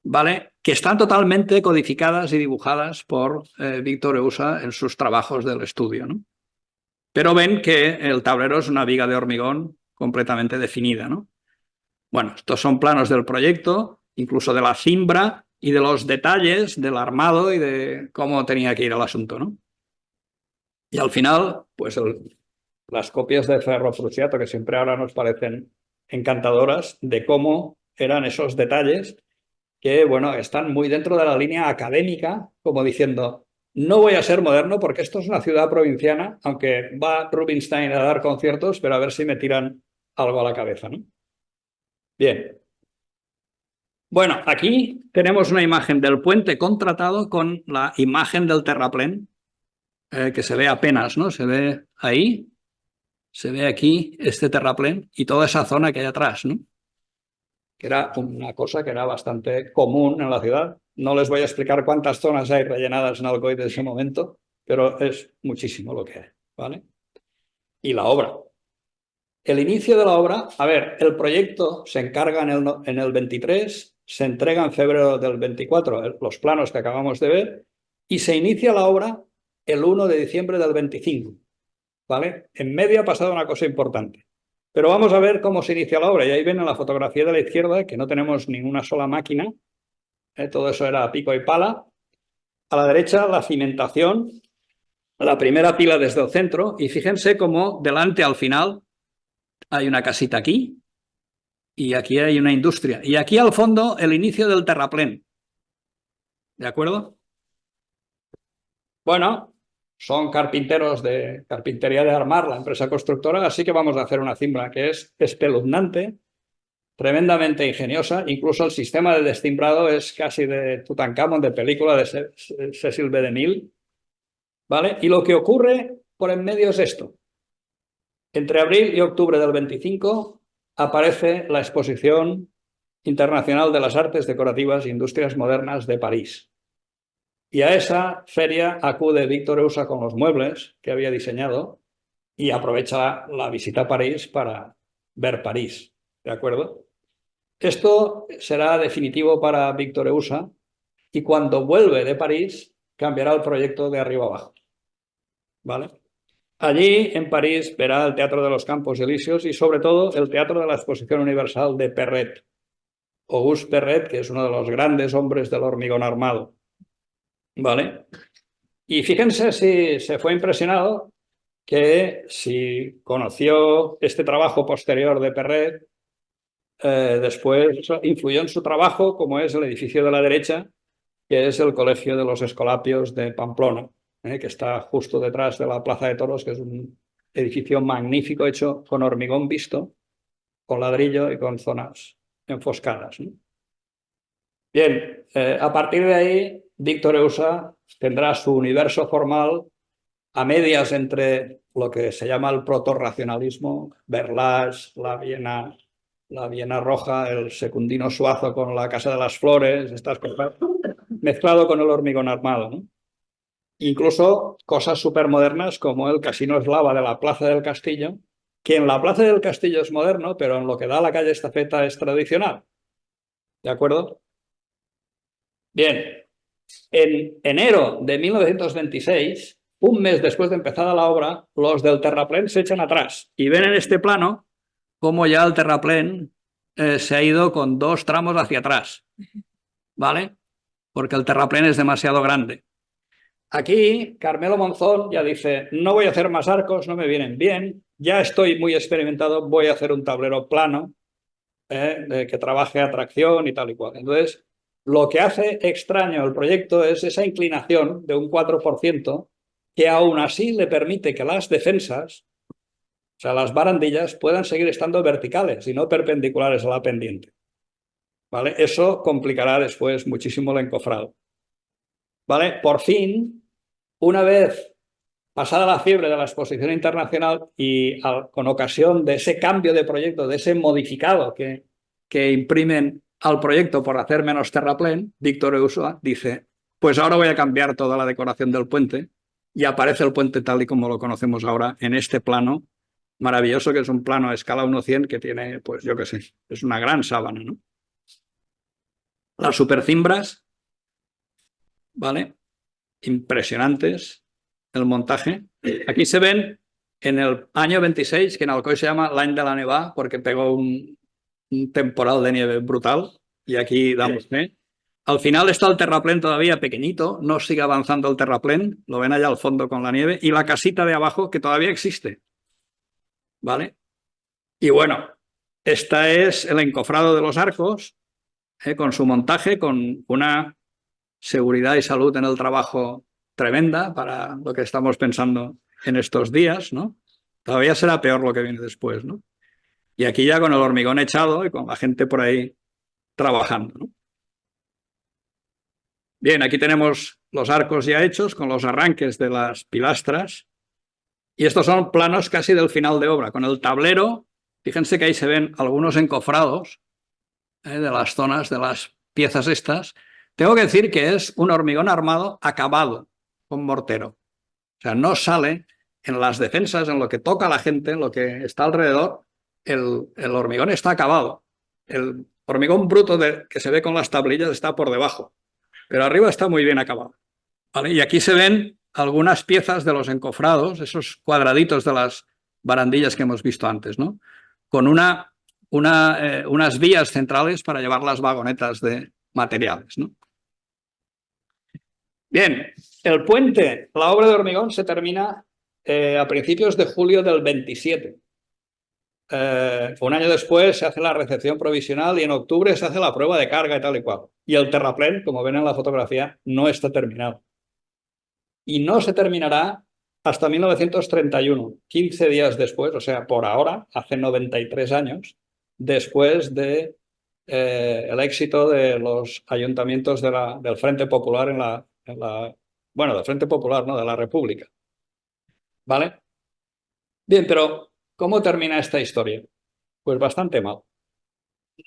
¿vale? Que están totalmente codificadas y dibujadas por Víctor Eusa en sus trabajos del estudio, ¿no? Pero ven que el tablero es una viga de hormigón completamente definida, ¿no? Bueno, estos son planos del proyecto, incluso de la cimbra y de los detalles del armado y de cómo tenía que ir el asunto, ¿no? Y al final, pues las copias de Ferro Fruciato, que siempre ahora nos parecen encantadoras, de cómo eran esos detalles que, bueno, están muy dentro de la línea académica, como diciendo, no voy a ser moderno porque esto es una ciudad provinciana, aunque va Rubinstein a dar conciertos, pero a ver si me tiran algo a la cabeza, ¿no? Bien. Bueno, aquí tenemos una imagen del puente contratado con la imagen del terraplén, que se ve apenas, ¿no? Se ve ahí, se ve aquí este terraplén y toda esa zona que hay atrás, ¿no? Que era una cosa que era bastante común en la ciudad. No les voy a explicar cuántas zonas hay rellenadas en Alcoy de ese momento, pero es muchísimo lo que hay, ¿vale? Y la obra. El inicio de la obra, a ver, el proyecto se encarga en el 23, se entrega en febrero del 24 los planos que acabamos de ver y se inicia la obra el 1 de diciembre del 25, ¿vale? En medio ha pasado una cosa importante. Pero vamos a ver cómo se inicia la obra. Y ahí ven en la fotografía de la izquierda que no tenemos ninguna sola máquina. Todo eso era pico y pala. A la derecha la cimentación, la primera pila desde el centro. Y fíjense cómo delante al final hay una casita aquí y aquí hay una industria. Y aquí al fondo el inicio del terraplén. ¿De acuerdo? Bueno, son carpinteros de Carpintería de Armar, la empresa constructora, así que vamos a hacer una cimbra que es espeluznante, tremendamente ingeniosa. Incluso el sistema de descimbrado es casi de Tutankamón, de película de Cecil B. DeMille, ¿vale? Y lo que ocurre por en medio es esto. Entre abril y octubre del 25 aparece la Exposición Internacional de las Artes Decorativas e Industrias Modernas de París. Y a esa feria acude Víctor Eusa con los muebles que había diseñado y aprovecha la visita a París para ver París, ¿de acuerdo? Esto será definitivo para Víctor Eusa y cuando vuelve de París cambiará el proyecto de arriba abajo, ¿vale? Allí, en París, verá el Teatro de los Campos Elíseos y, sobre todo, el Teatro de la Exposición Universal de Perret, Auguste Perret, que es uno de los grandes hombres del hormigón armado, ¿vale? Y fíjense si se fue impresionado que si conoció este trabajo posterior de Perret, después influyó en su trabajo, como es el edificio de la derecha, que es el Colegio de los Escolapios de Pamplona, que está justo detrás de la Plaza de Toros, que es un edificio magnífico hecho con hormigón visto, con ladrillo y con zonas enfoscadas, ¿no? Bien, a partir de ahí, Víctor Eusa tendrá su universo formal a medias entre lo que se llama el protorracionalismo, Berlage, la Viena Roja, el Secundino Suazo con la Casa de las Flores, estas cosas, mezclado con el hormigón armado, ¿no? Incluso cosas supermodernas como el Casino Eslava de la Plaza del Castillo, que en la Plaza del Castillo es moderno, pero en lo que da a la calle Estafeta es tradicional. ¿De acuerdo? Bien, en enero de 1926, un mes después de empezada la obra, los del terraplén se echan atrás y ven en este plano cómo ya el terraplén se ha ido con 2 tramos hacia atrás, ¿vale? Porque el terraplén es demasiado grande. Aquí Carmelo Monzón ya dice, no voy a hacer más arcos, no me vienen bien, ya estoy muy experimentado, voy a hacer un tablero plano que trabaje a tracción y tal y cual. Entonces, lo que hace extraño el proyecto es esa inclinación de un 4% que aún así le permite que las defensas, o sea, las barandillas, puedan seguir estando verticales y no perpendiculares a la pendiente, ¿vale? Eso complicará después muchísimo el encofrado, ¿vale? Por fin, una vez pasada la fiebre de la exposición internacional y con ocasión de ese cambio de proyecto, de ese modificado que imprimen al proyecto por hacer menos terraplén, Víctor Eusa dice, pues ahora voy a cambiar toda la decoración del puente y aparece el puente tal y como lo conocemos ahora en este plano maravilloso, que es un plano a escala 1:100 que tiene, pues yo qué sé, es una gran sábana, ¿no? Las supercimbras, ¿vale? Impresionantes el montaje. Aquí se ven en el año 26, que en Alcoy se llama l'any de la nevada, porque pegó un temporal de nieve brutal, y aquí damos fe. Al final está el terraplén todavía pequeñito, no sigue avanzando el terraplén, lo ven allá al fondo con la nieve, y la casita de abajo que todavía existe, ¿vale? Y bueno, este es el encofrado de los arcos, con su montaje, con una seguridad y salud en el trabajo tremenda para lo que estamos pensando en estos días, ¿no? Todavía será peor lo que viene después, ¿no? Y aquí ya con el hormigón echado y con la gente por ahí trabajando, ¿no? Bien, aquí tenemos los arcos ya hechos con los arranques de las pilastras y estos son planos casi del final de obra, con el tablero. Fíjense que ahí se ven algunos encofrados de las zonas de las piezas estas. Tengo que decir que es un hormigón armado acabado con mortero. O sea, no sale en las defensas, en lo que toca a la gente, en lo que está alrededor, el hormigón está acabado. El hormigón bruto que se ve con las tablillas está por debajo, pero arriba está muy bien acabado. ¿Vale? Y aquí se ven algunas piezas de los encofrados, esos cuadraditos de las barandillas que hemos visto antes, ¿no? Con unas vías centrales para llevar las vagonetas de materiales, ¿no? Bien, el puente, la obra de hormigón se termina a principios de julio del 27. Un año después se hace la recepción provisional y en octubre se hace la prueba de carga y tal y cual. Y el terraplén, como ven en la fotografía, no está terminado. Y no se terminará hasta 1931, 15 días después, o sea, por ahora, hace 93 años, después de el éxito de los ayuntamientos del Frente Popular bueno, del Frente Popular, no, de la República. ¿Vale? Bien, pero ¿cómo termina esta historia? Pues bastante mal.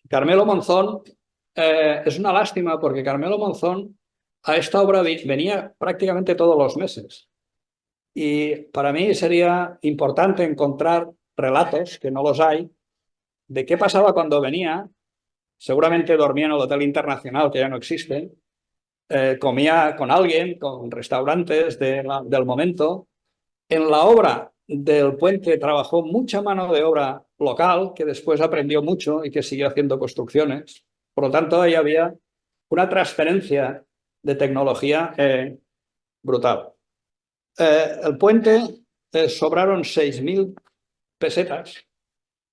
Carmelo Monzón, es una lástima porque Carmelo Monzón a esta obra venía prácticamente todos los meses. Y para mí sería importante encontrar relatos, que no los hay, de qué pasaba cuando venía. Seguramente dormía en el Hotel Internacional, que ya no existe, comía con alguien, con restaurantes del momento. En la obra del puente trabajó mucha mano de obra local, que después aprendió mucho y que siguió haciendo construcciones. Por lo tanto, ahí había una transferencia de tecnología brutal. El puente sobraron 6.000 pesetas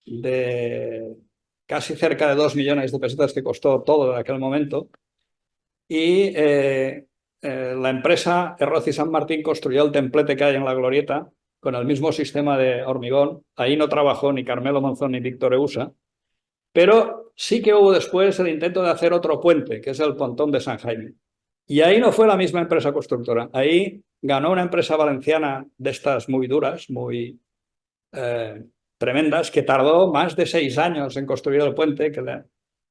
de casi cerca de 2 millones de pesetas que costó todo en aquel momento. Y la empresa Erroz y San Martín construyó el templete que hay en la Glorieta con el mismo sistema de hormigón. Ahí no trabajó ni Carmelo Monzón ni Víctor Eusa, pero sí que hubo después el intento de hacer otro puente, que es el Pontón de San Jaime. Y ahí no fue la misma empresa constructora. Ahí ganó una empresa valenciana de estas muy duras, muy tremendas, que tardó más de 6 años en construir el puente, que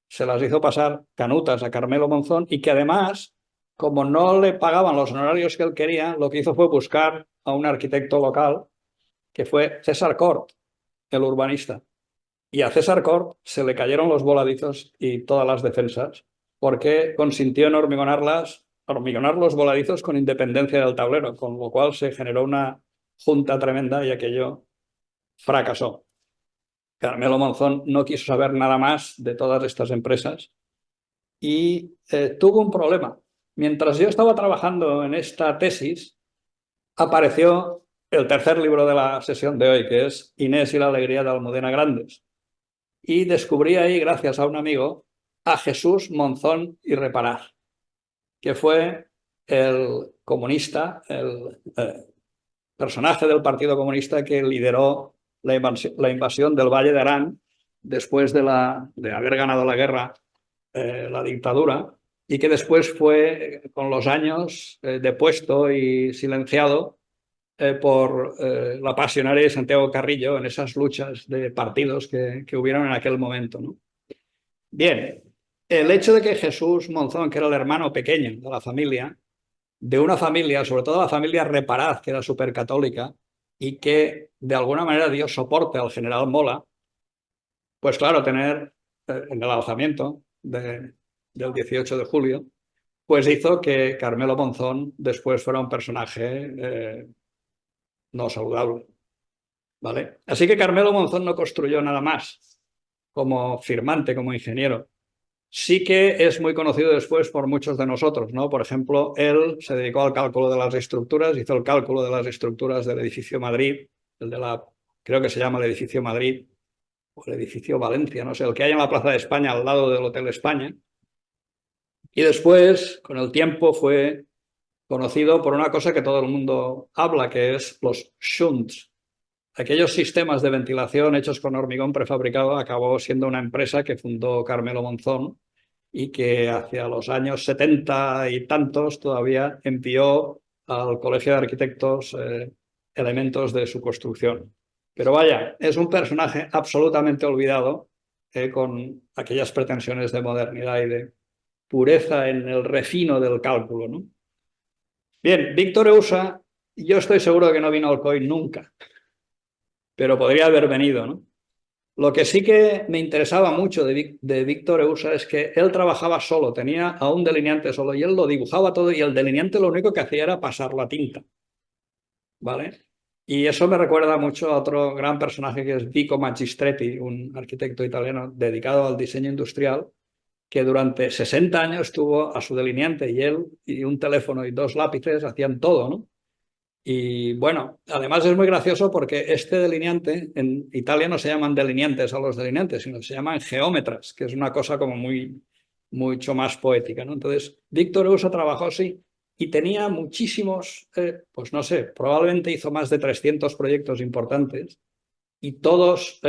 se las hizo pasar canutas a Carmelo Monzón y que además, como no le pagaban los honorarios que él quería, lo que hizo fue buscar a un arquitecto local, que fue César Cort, el urbanista. Y a César Cort se le cayeron los voladizos y todas las defensas, porque consintió en hormigonar los voladizos con independencia del tablero, con lo cual se generó una junta tremenda y aquello fracasó. Carmelo Monzón no quiso saber nada más de todas estas empresas y tuvo un problema. Mientras yo estaba trabajando en esta tesis, apareció el tercer libro de la sesión de hoy, que es Inés y la alegría de Almudena Grandes. Y descubrí ahí, gracias a un amigo, a Jesús Monzón y Reparar, que fue el comunista, el personaje del Partido Comunista que lideró la invasión del Valle de Arán después de haber ganado la guerra, la dictadura, y que después fue, con los años, depuesto y silenciado por la pasionaria de Santiago Carrillo en esas luchas de partidos que hubieron en aquel momento, ¿no? Bien, el hecho de que Jesús Monzón, que era el hermano pequeño de la familia, de una familia, sobre todo la familia Reparaz, que era supercatólica y que de alguna manera dio soporte al general Mola, pues claro, tener en el alzamiento del 18 de julio, pues hizo que Carmelo Monzón después fuera un personaje no saludable, ¿vale? Así que Carmelo Monzón no construyó nada más como firmante, como ingeniero. Sí que es muy conocido después por muchos de nosotros, ¿no? Por ejemplo, él se dedicó al cálculo de las estructuras, hizo el cálculo de las estructuras del edificio Madrid, creo que se llama el edificio Madrid, o el edificio Valencia, no sé, el que hay en la Plaza de España al lado del Hotel España. Y después, con el tiempo, fue conocido por una cosa que todo el mundo habla, que es los shunts. Aquellos sistemas de ventilación hechos con hormigón prefabricado acabó siendo una empresa que fundó Carmelo Monzón y que hacia los años 70 y tantos todavía envió al Colegio de Arquitectos elementos de su construcción. Pero vaya, es un personaje absolutamente olvidado con aquellas pretensiones de modernidad y de pureza en el refino del cálculo, ¿no? Bien, Víctor Eusa, yo estoy seguro de que no vino al COI nunca, pero podría haber venido, ¿no? Lo que sí que me interesaba mucho de Víctor Eusa es que él trabajaba solo, tenía a un delineante solo y él lo dibujaba todo y el delineante lo único que hacía era pasar la tinta, ¿vale? Y eso me recuerda mucho a otro gran personaje que es Vico Magistretti, un arquitecto italiano dedicado al diseño industrial, que durante 60 años tuvo a su delineante y él y un teléfono y dos lápices hacían todo, ¿no? Y bueno, además es muy gracioso porque este delineante, en Italia no se llaman delineantes a los delineantes, sino se llaman geómetras, que es una cosa como mucho más poética, ¿no? Entonces, Víctor Eusa trabajó así y tenía muchísimos, pues no sé, probablemente hizo más de 300 proyectos importantes y todos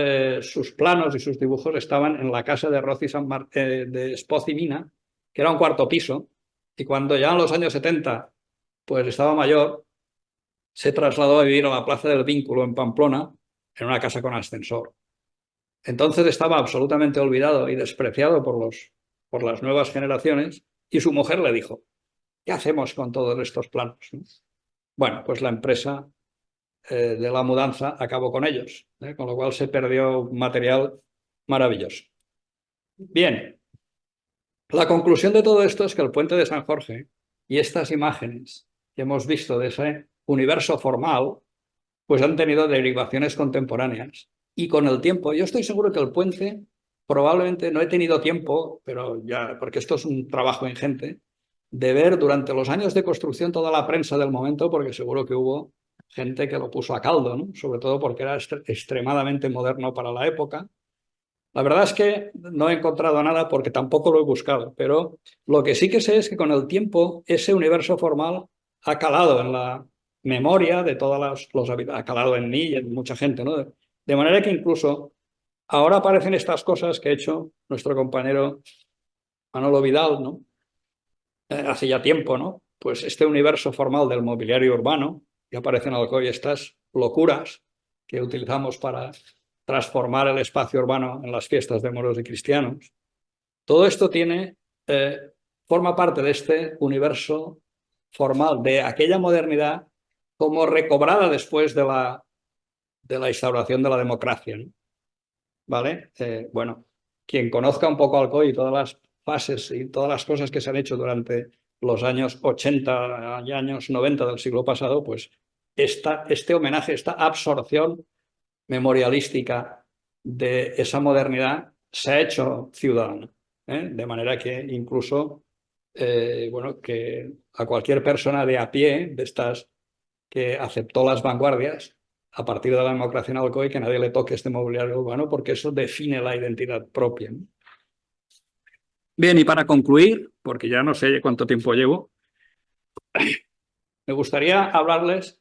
sus planos y sus dibujos estaban en la casa de Rozzi de Spozi Mina, que era un cuarto piso, y cuando ya en los años 70 pues estaba mayor, se trasladó a vivir a la Plaza del Vínculo en Pamplona, en una casa con ascensor. Entonces estaba absolutamente olvidado y despreciado por las nuevas generaciones y su mujer le dijo, ¿qué hacemos con todos estos planos? Bueno, pues la empresa de la mudanza acabó con ellos, con lo cual se perdió material maravilloso. Bien, la conclusión de todo esto es que el puente de San Jorge y estas imágenes que hemos visto de ese universo formal pues han tenido derivaciones contemporáneas. Y con el tiempo, yo estoy seguro que el puente, probablemente no he tenido tiempo, pero ya, porque esto es un trabajo ingente, de ver durante los años de construcción toda la prensa del momento, porque seguro que hubo gente que lo puso a caldo, ¿no? Sobre todo porque era extremadamente moderno para la época. La verdad es que no he encontrado nada porque tampoco lo he buscado, pero lo que sí que sé es que con el tiempo ese universo formal ha calado en la memoria de todos los habitantes, ha calado en mí y en mucha gente, ¿no? De manera que incluso ahora aparecen estas cosas que ha hecho nuestro compañero Manolo Vidal, ¿no? Hace ya tiempo, ¿no? Pues este universo formal del mobiliario urbano, que aparecen en Alcoy, estas locuras que utilizamos para transformar el espacio urbano en las fiestas de moros y cristianos. Todo esto forma parte de este universo formal, de aquella modernidad como recobrada después de la instauración de la democracia, ¿no? ¿Vale? Bueno, quien conozca un poco Alcoy y todas las fases y todas las cosas que se han hecho durante los años 80 y años 90 del siglo pasado, pues este homenaje, esta absorción memorialística de esa modernidad se ha hecho ciudadana, ¿eh? De manera que incluso, bueno, que a cualquier persona de a pie, de estas que aceptó las vanguardias, a partir de la democracia en Alcoy, que nadie le toque este mobiliario urbano, porque eso define la identidad propia, ¿no? Bien, y para concluir, porque ya no sé cuánto tiempo llevo, me gustaría hablarles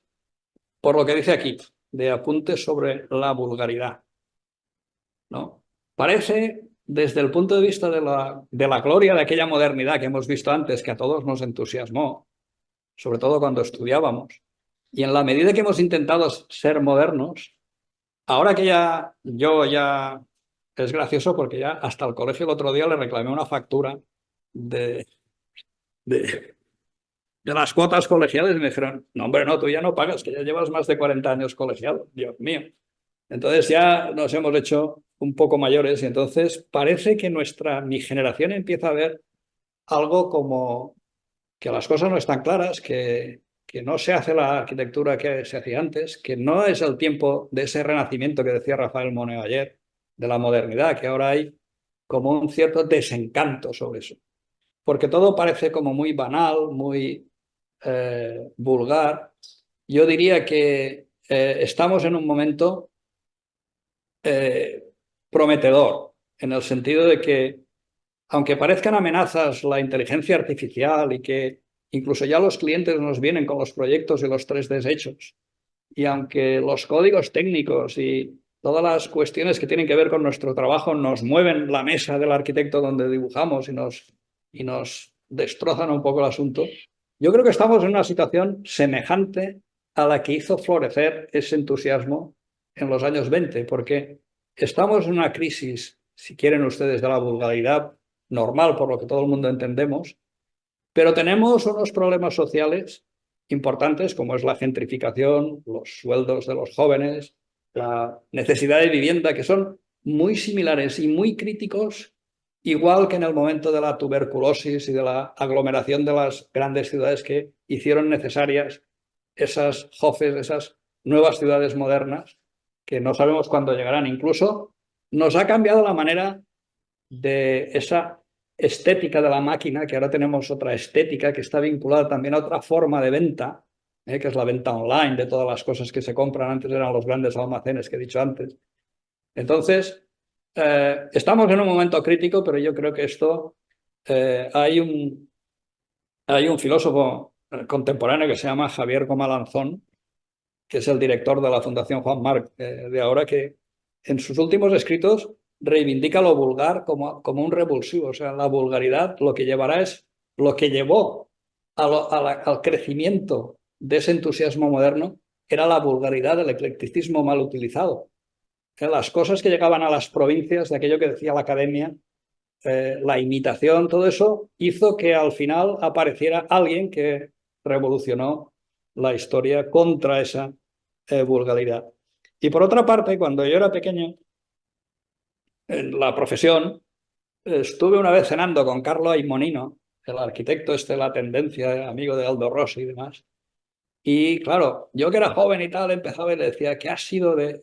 por lo que dice aquí, de apuntes sobre la vulgaridad, ¿no? Parece, desde el punto de vista de la gloria de aquella modernidad que hemos visto antes, que a todos nos entusiasmó, sobre todo cuando estudiábamos, y en la medida que hemos intentado ser modernos, ahora que ya es gracioso porque ya hasta el colegio el otro día le reclamé una factura de, de, de las cuotas colegiales y me dijeron, no hombre, no, tú ya no pagas, que ya llevas más de 40 años colegiado, Dios mío. Entonces ya nos hemos hecho un poco mayores y entonces parece que mi generación empieza a ver algo como que las cosas no están claras, que no se hace la arquitectura que se hacía antes, que no es el tiempo de ese renacimiento que decía Rafael Moneo ayer, de la modernidad, que ahora hay como un cierto desencanto sobre eso. Porque todo parece como muy banal, muy vulgar. Yo diría que estamos en un momento eh, prometedor, en el sentido de que aunque parezcan amenazas la inteligencia artificial y que incluso ya los clientes nos vienen con los proyectos y los 3D hechos, y aunque los códigos técnicos y todas las cuestiones que tienen que ver con nuestro trabajo nos mueven la mesa del arquitecto donde dibujamos y nos destrozan un poco el asunto, yo creo que estamos en una situación semejante a la que hizo florecer ese entusiasmo en los años 20, porque estamos en una crisis, si quieren ustedes, de la vulgaridad normal, por lo que todo el mundo entendemos, pero tenemos unos problemas sociales importantes como es la gentrificación, los sueldos de los jóvenes, la necesidad de vivienda, que son muy similares y muy críticos, igual que en el momento de la tuberculosis y de la aglomeración de las grandes ciudades que hicieron necesarias esas JOFES, esas nuevas ciudades modernas, que no sabemos cuándo llegarán. Incluso nos ha cambiado la manera de esa estética de la máquina, que ahora tenemos otra estética que está vinculada también a otra forma de venta, que es la venta online de todas las cosas que se compran. Antes eran los grandes almacenes que he dicho antes. Entonces, estamos en un momento crítico, pero yo creo que esto, hay un filósofo contemporáneo que se llama Javier Comalanzón, que es el director de la Fundación Juan Marc de ahora, que en sus últimos escritos reivindica lo vulgar como un revulsivo. O sea, la vulgaridad lo que llevará es lo que llevó al crecimiento de ese entusiasmo moderno, era la vulgaridad del eclecticismo mal utilizado. Las cosas que llegaban a las provincias, de aquello que decía la academia, la imitación, todo eso hizo que al final apareciera alguien que revolucionó la historia contra esa vulgaridad. Y por otra parte, cuando yo era pequeño, en la profesión, estuve una vez cenando con Carlo Aimonino, el arquitecto este de la tendencia, amigo de Aldo Rossi y demás. Y claro, yo que era joven y tal, empezaba y le decía, ¿qué ha sido de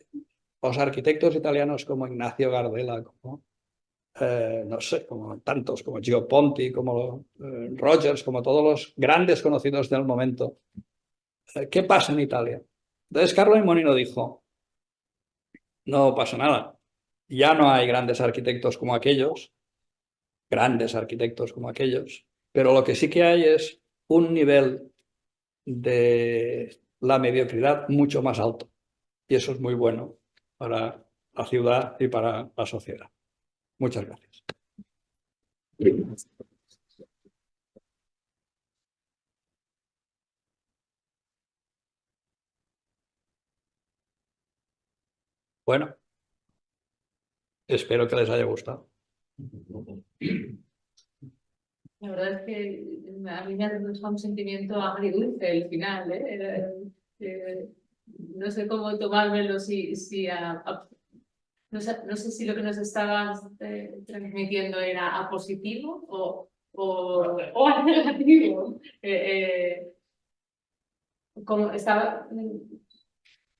los arquitectos italianos como Ignacio Gardella, como no sé, como tantos, como Gio Ponti, como Rogers, como todos los grandes conocidos del momento? ¿Qué pasa en Italia? Entonces Carlo Aimonino dijo, no pasa nada, ya no hay grandes arquitectos como aquellos, pero lo que sí que hay es un nivel de la mediocridad mucho más alto, y eso es muy bueno para la ciudad y para la sociedad. Muchas gracias. Bueno, espero que les haya gustado. La verdad es que a mí me ha dejado un sentimiento agridulce el final, ¿eh? No sé cómo tomármelo, no sé si lo que nos estabas transmitiendo era a positivo o a negativo. Como estaba...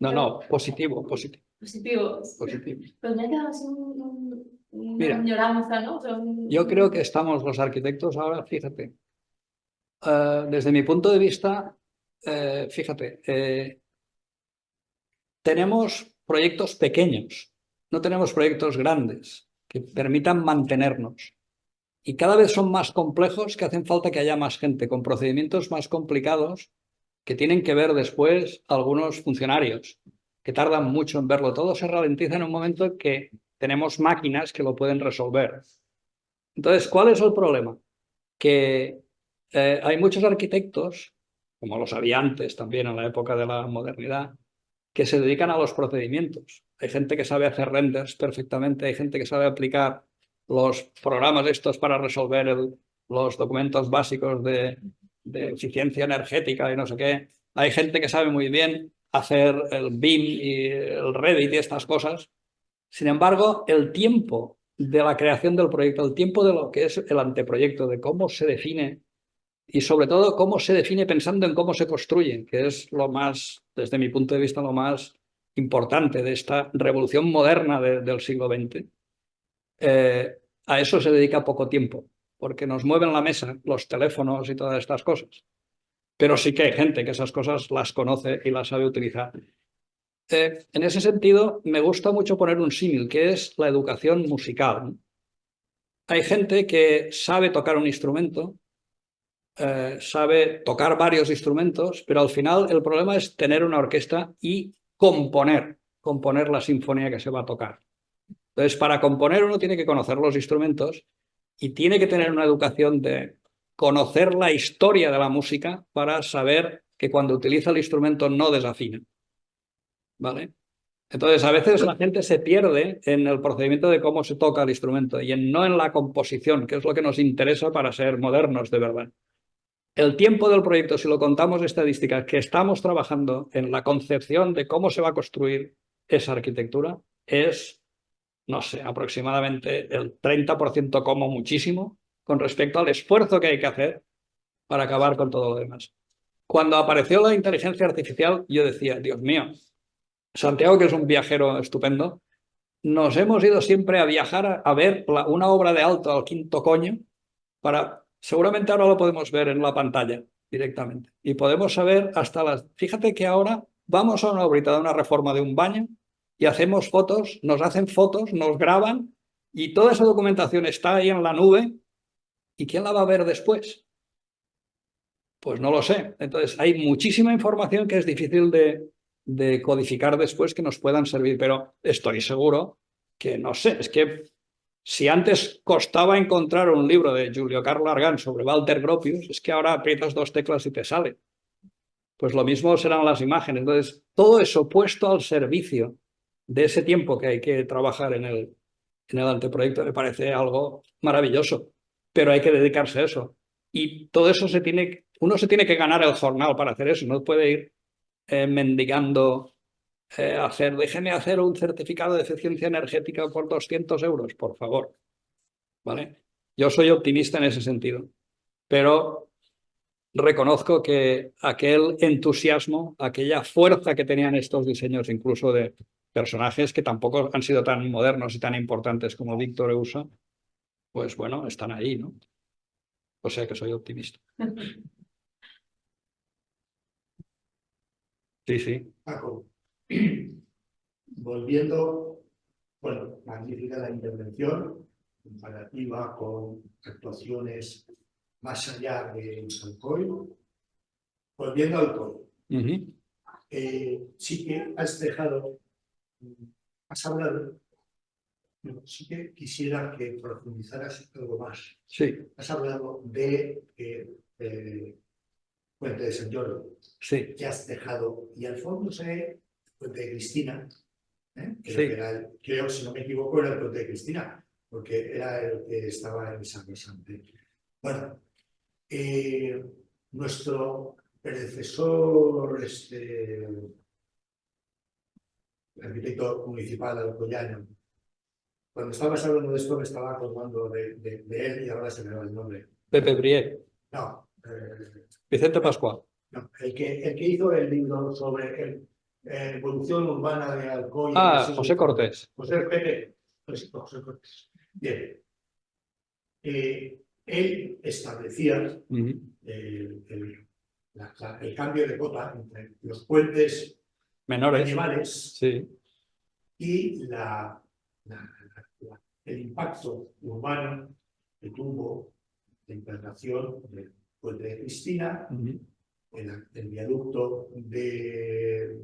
No, positivo. Positivo. Positivo. Me ha quedado así una Mira, añoranza, ¿no? yo creo que estamos los arquitectos ahora, fíjate, desde mi punto de vista, fíjate, tenemos proyectos pequeños, no tenemos proyectos grandes que permitan mantenernos. Y cada vez son más complejos, que hacen falta que haya más gente con procedimientos más complicados que tienen que ver después algunos funcionarios que tardan mucho en verlo. Todo se ralentiza en un momento en que tenemos máquinas que lo pueden resolver. Entonces, ¿cuál es el problema? Que hay muchos arquitectos, como los había antes también en la época de la modernidad, que se dedican a los procedimientos. Hay gente que sabe hacer renders perfectamente, hay gente que sabe aplicar los programas estos para resolver los documentos básicos de eficiencia energética y no sé qué. Hay gente que sabe muy bien hacer el BIM y el Revit y estas cosas. Sin embargo, el tiempo de la creación del proyecto, el tiempo de lo que es el anteproyecto, de cómo se define y sobre todo cómo se define pensando en cómo se construye, que es lo más, desde mi punto de vista, lo más importante de esta revolución moderna del siglo XX. A eso se dedica poco tiempo, porque nos mueven la mesa los teléfonos y todas estas cosas. Pero sí que hay gente que esas cosas las conoce y las sabe utilizar. En ese sentido, me gusta mucho poner un símil, que es la educación musical. hay gente que sabe tocar un instrumento, sabe tocar varios instrumentos, pero al final el problema es tener una orquesta y componer la sinfonía que se va a tocar. Entonces, para componer uno tiene que conocer los instrumentos y tiene que tener una educación de conocer la historia de la música para saber que cuando utiliza el instrumento no desafina. ¿Vale? Entonces, a veces la gente se pierde en el procedimiento de cómo se toca el instrumento y no en la composición, que es lo que nos interesa para ser modernos de verdad. El tiempo del proyecto, si lo contamos estadísticas, que estamos trabajando en la concepción de cómo se va a construir esa arquitectura, es, no sé, aproximadamente el 30% como muchísimo con respecto al esfuerzo que hay que hacer para acabar con todo lo demás. Cuando apareció la inteligencia artificial, yo decía, Dios mío, Santiago, que es un viajero estupendo, nos hemos ido siempre a viajar a ver una obra de Alto al quinto coño para... Seguramente ahora lo podemos ver en la pantalla directamente. Y podemos saber hasta las... Fíjate que ahora vamos a una obrita de una reforma de un baño y hacemos fotos, nos hacen fotos, nos graban y toda esa documentación está ahí en la nube. ¿Y quién la va a ver después? Pues no lo sé. Entonces hay muchísima información que es difícil de codificar después que nos puedan servir, pero estoy seguro que, no sé, es que si antes costaba encontrar un libro de Julio Carlo Argan sobre Walter Gropius, es que ahora aprietas dos teclas y te sale. Pues lo mismo serán las imágenes. Entonces, todo eso puesto al servicio de ese tiempo que hay que trabajar en el anteproyecto me parece algo maravilloso, pero hay que dedicarse a eso. Y todo eso uno se tiene que ganar el jornal para hacer eso, no puede ir mendigando déjeme hacer un certificado de eficiencia energética por 200 euros, por favor. ¿Vale? Yo soy optimista en ese sentido, pero reconozco que aquel entusiasmo, aquella fuerza que tenían estos diseños, incluso de personajes que tampoco han sido tan modernos y tan importantes como Víctor Eusa, pues bueno, están ahí, ¿no? O sea que soy optimista. Sí, sí. Paco, volviendo, bueno, magnífica la intervención, comparativa con actuaciones más allá de Alcoy. Volviendo al Alcoy, sí que has dejado, has hablado, sí que quisiera que profundizaras algo más. Sí. Has hablado de Puente de Sant Jordi, sí. que has dejado, y al fondo se Puente de Cristina, Sí. creo, si no me equivoco, era el Puente de Cristina, porque era el que estaba en San Vicente. Bueno, nuestro predecesor, el arquitecto municipal alcoyano, cuando estabas hablando de esto me estaba acordando de él y ahora se me va el nombre. Pepe Brié. No. Vicente Pascual. No, el que hizo el libro sobre evolución urbana de Alcoy. José Cortés. José Pepe. José Cortés. Bien. Él establecía el cambio de cota entre los puentes menores medievales, sí, y el impacto urbano que tuvo la implantación del Puente de Cristina, el viaducto de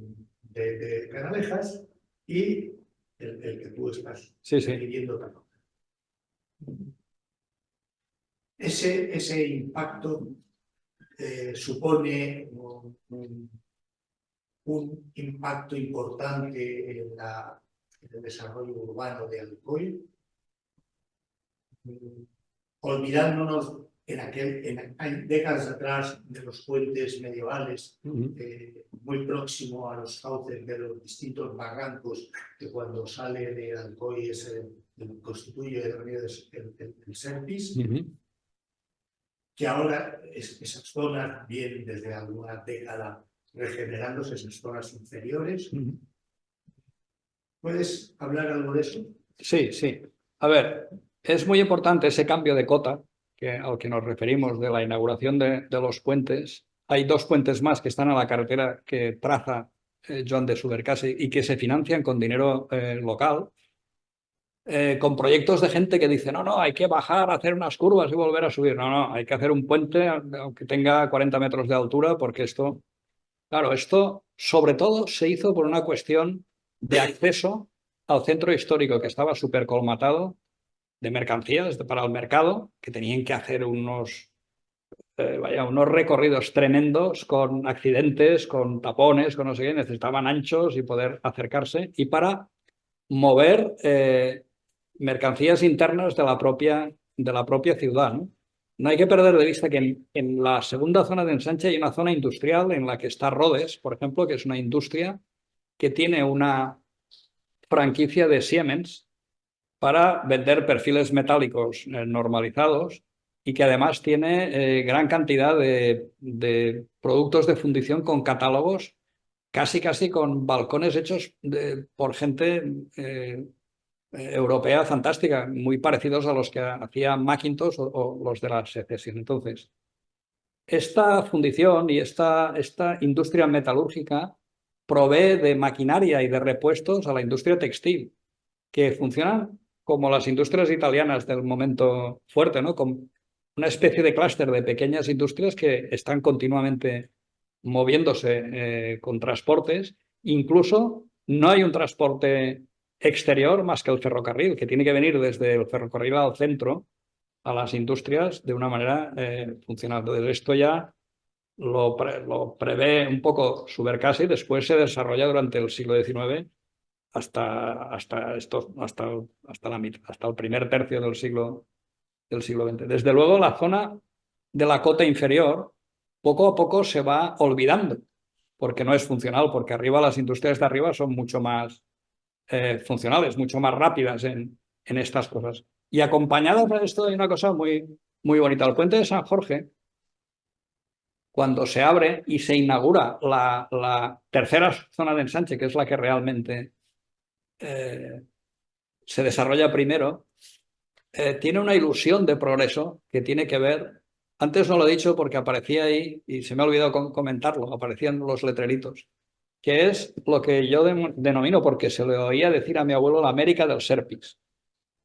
Canalejas y el que tú estás viviendo también. Ese impacto supone un impacto importante en el desarrollo urbano de Alcoy, olvidándonos en décadas atrás de los puentes medievales, muy próximo a los cauces de los distintos barrancos que cuando sale de Alcoy constituye el río del Serpis, que ahora esas zonas vienen desde alguna década regenerándose, esas zonas inferiores. ¿Puedes hablar algo de eso? Sí, sí. A ver, es muy importante ese cambio de cota al que nos referimos de la inauguración de los puentes. Hay dos puentes más que están a la carretera que traza Joan de Subercase y que se financian con dinero local. con proyectos de gente que dice, no, no, hay que bajar, hacer unas curvas y volver a subir. No, no, hay que hacer un puente aunque tenga 40 metros de altura, porque esto, claro, esto sobre todo se hizo por una cuestión de acceso al centro histórico, que estaba súper colmatado de mercancías para el mercado, que tenían que hacer unos recorridos tremendos con accidentes, con tapones, con no sé qué, necesitaban anchos y poder acercarse, y para mover mercancías internas de la propia ciudad, ¿no? No hay que perder de vista que en la segunda zona de ensanche hay una zona industrial en la que está Rhodes, por ejemplo, que es una industria que tiene una franquicia de Siemens para vender perfiles metálicos normalizados, y que además tiene gran cantidad de productos de fundición con catálogos, casi con balcones hechos por gente europea fantástica, muy parecidos a los que hacía Macintosh o los de la secesión. Entonces, esta fundición y esta industria metalúrgica provee de maquinaria y de repuestos a la industria textil, que funcionan como las industrias italianas del momento fuerte, ¿no? Con una especie de clúster de pequeñas industrias que están continuamente moviéndose con transportes. Incluso no hay un transporte exterior más que el ferrocarril, que tiene que venir desde el ferrocarril al centro, a las industrias, de una manera funcional. Entonces, esto ya lo prevé un poco Subercase, y después se desarrolla durante el siglo XIX hasta el primer tercio del siglo XX. Desde luego, la zona de la cota inferior poco a poco se va olvidando, porque no es funcional, porque arriba las industrias de arriba son mucho más funcionales, mucho más rápidas en estas cosas. Y acompañadas de esto hay una cosa muy bonita. El puente de San Jorge, cuando se abre y se inaugura la tercera zona de ensanche, que es la que realmente se desarrolla primero, tiene una ilusión de progreso que tiene que ver, antes no lo he dicho porque aparecía ahí y se me ha olvidado comentarlo, aparecían los letreritos, que es lo que yo denomino, porque se le oía decir a mi abuelo, la América del Serpis.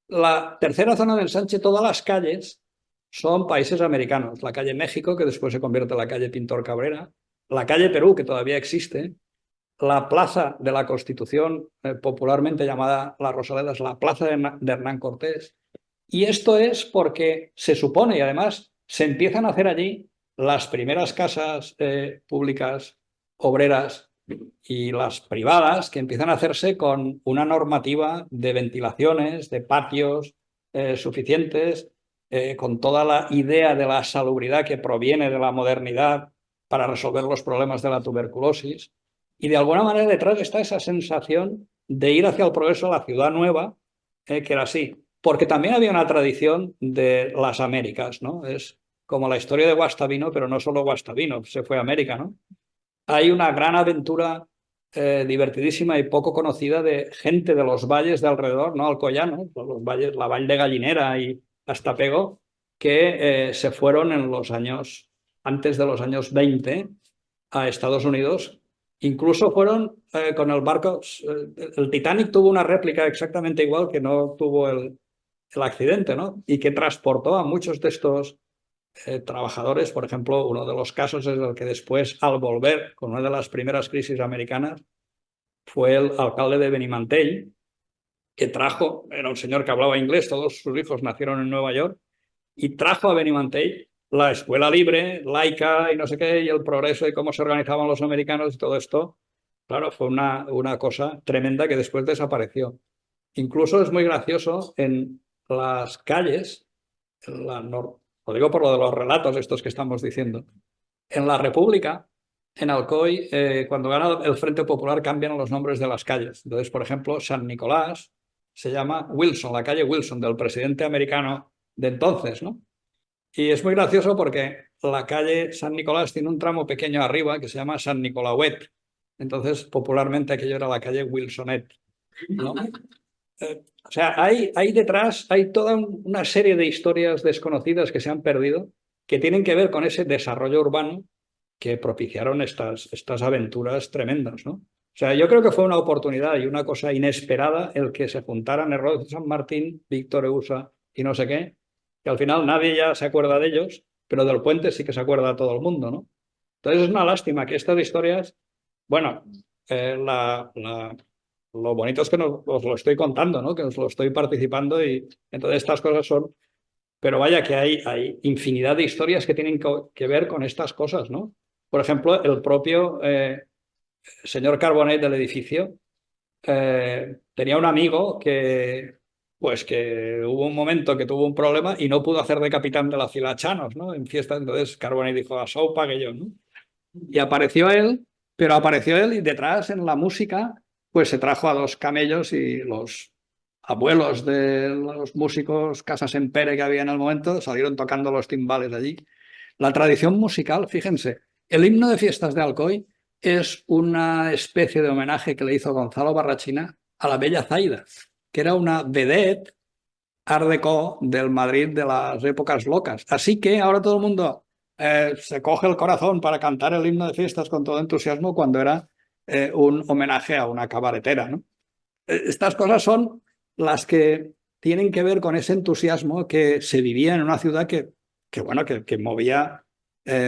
La tercera zona del ensanche, todas las calles son países americanos. La calle México, que después se convierte en la calle Pintor Cabrera, la calle Perú, que todavía existe, la plaza de la Constitución, popularmente llamada La Rosaleda, es la plaza de Hernán Cortés. Y esto es porque se supone, y además se empiezan a hacer allí las primeras casas públicas obreras y las privadas, que empiezan a hacerse con una normativa de ventilaciones, de patios suficientes, con toda la idea de la salubridad que proviene de la modernidad para resolver los problemas de la tuberculosis. Y de alguna manera detrás está esa sensación de ir hacia el progreso, a la ciudad nueva, que era así. Porque también había una tradición de las Américas, ¿no? Es como la historia de Guastavino, pero no solo Guastavino, se fue a América, ¿no? Hay una gran aventura divertidísima y poco conocida de gente de los valles de alrededor, ¿no? Alcoyano, los valles, la Vall de Gallinera y hasta Pego, que se fueron antes de los años 20 a Estados Unidos. Incluso fueron con el barco, el Titanic tuvo una réplica exactamente igual, que no tuvo el accidente, ¿no? Y que transportó a muchos de estos trabajadores. Por ejemplo, uno de los casos es el que después, al volver con una de las primeras crisis americanas, fue el alcalde de Benimantell, que era un señor que hablaba inglés, todos sus hijos nacieron en Nueva York, y trajo a Benimantell la escuela libre, laica y no sé qué, y el progreso y cómo se organizaban los americanos y todo esto. Claro, fue una cosa tremenda que después desapareció. Incluso es muy gracioso en las calles, lo digo por lo de los relatos estos que estamos diciendo, en la República, en Alcoy, cuando gana el Frente Popular cambian los nombres de las calles. Entonces, por ejemplo, San Nicolás se llama Wilson, la calle Wilson, del presidente americano de entonces, ¿no? Y es muy gracioso porque la calle San Nicolás tiene un tramo pequeño arriba que se llama San Nicolauet. Entonces, popularmente aquello era la calle Wilsonet, ¿no? O sea, hay detrás, hay toda una serie de historias desconocidas que se han perdido, que tienen que ver con ese desarrollo urbano que propiciaron estas aventuras tremendas, ¿no? sea, yo creo que fue una oportunidad y una cosa inesperada el que se juntaran Errol de San Martín, Víctor Eusa y no sé qué, que al final nadie ya se acuerda de ellos, pero del puente sí que se acuerda todo el mundo, ¿no? Entonces es una lástima que estas historias, bueno, lo bonito es que os lo estoy contando, ¿no? Que os lo estoy participando y entonces estas cosas son, pero vaya que hay infinidad de historias que tienen que ver con estas cosas, ¿no? Por ejemplo, el propio señor Carbonet del edificio tenía un amigo pues que hubo un momento que tuvo un problema y no pudo hacer de capitán de la Cilachanos, ¿no? En fiesta, entonces Carbonet dijo, a Sau pague yo, ¿no? Y apareció él, pero apareció él y detrás en la música, pues se trajo a dos camellos y los abuelos de los músicos Casas Empere que había en el momento salieron tocando los timbales allí. La tradición musical, fíjense, el himno de fiestas de Alcoy es una especie de homenaje que le hizo Gonzalo Barrachina a la bella Zaida, que era una vedette art déco del Madrid de las épocas locas. Así que ahora todo el mundo se coge el corazón para cantar el himno de fiestas con todo entusiasmo cuando era un homenaje a una cabaretera, ¿no? Estas cosas son las que tienen que ver con ese entusiasmo que se vivía en una ciudad que movía